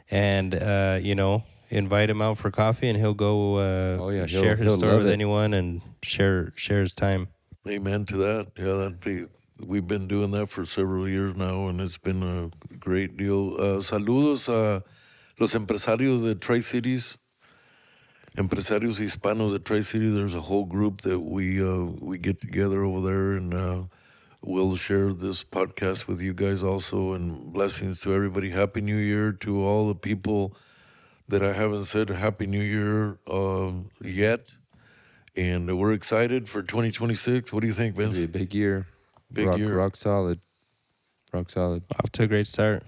and you know, invite him out for coffee, and he'll go Oh, yeah, share his he'll story love with it. anyone and share his time. amen to that. Yeah, we've been doing that for several years now, and it's been a great deal. Saludos a los empresarios de Tri-Cities. Empresarios Hispanos de Tri-Cities. There's a whole group that we get together over there, and we'll share this podcast with you guys also. And blessings to everybody. Happy New Year to all the people that I haven't said Happy New Year yet. And we're excited for 2026. What do you think, It's gonna Vince? be a big year. Big year. Rock solid. Rock solid. Off to a great start.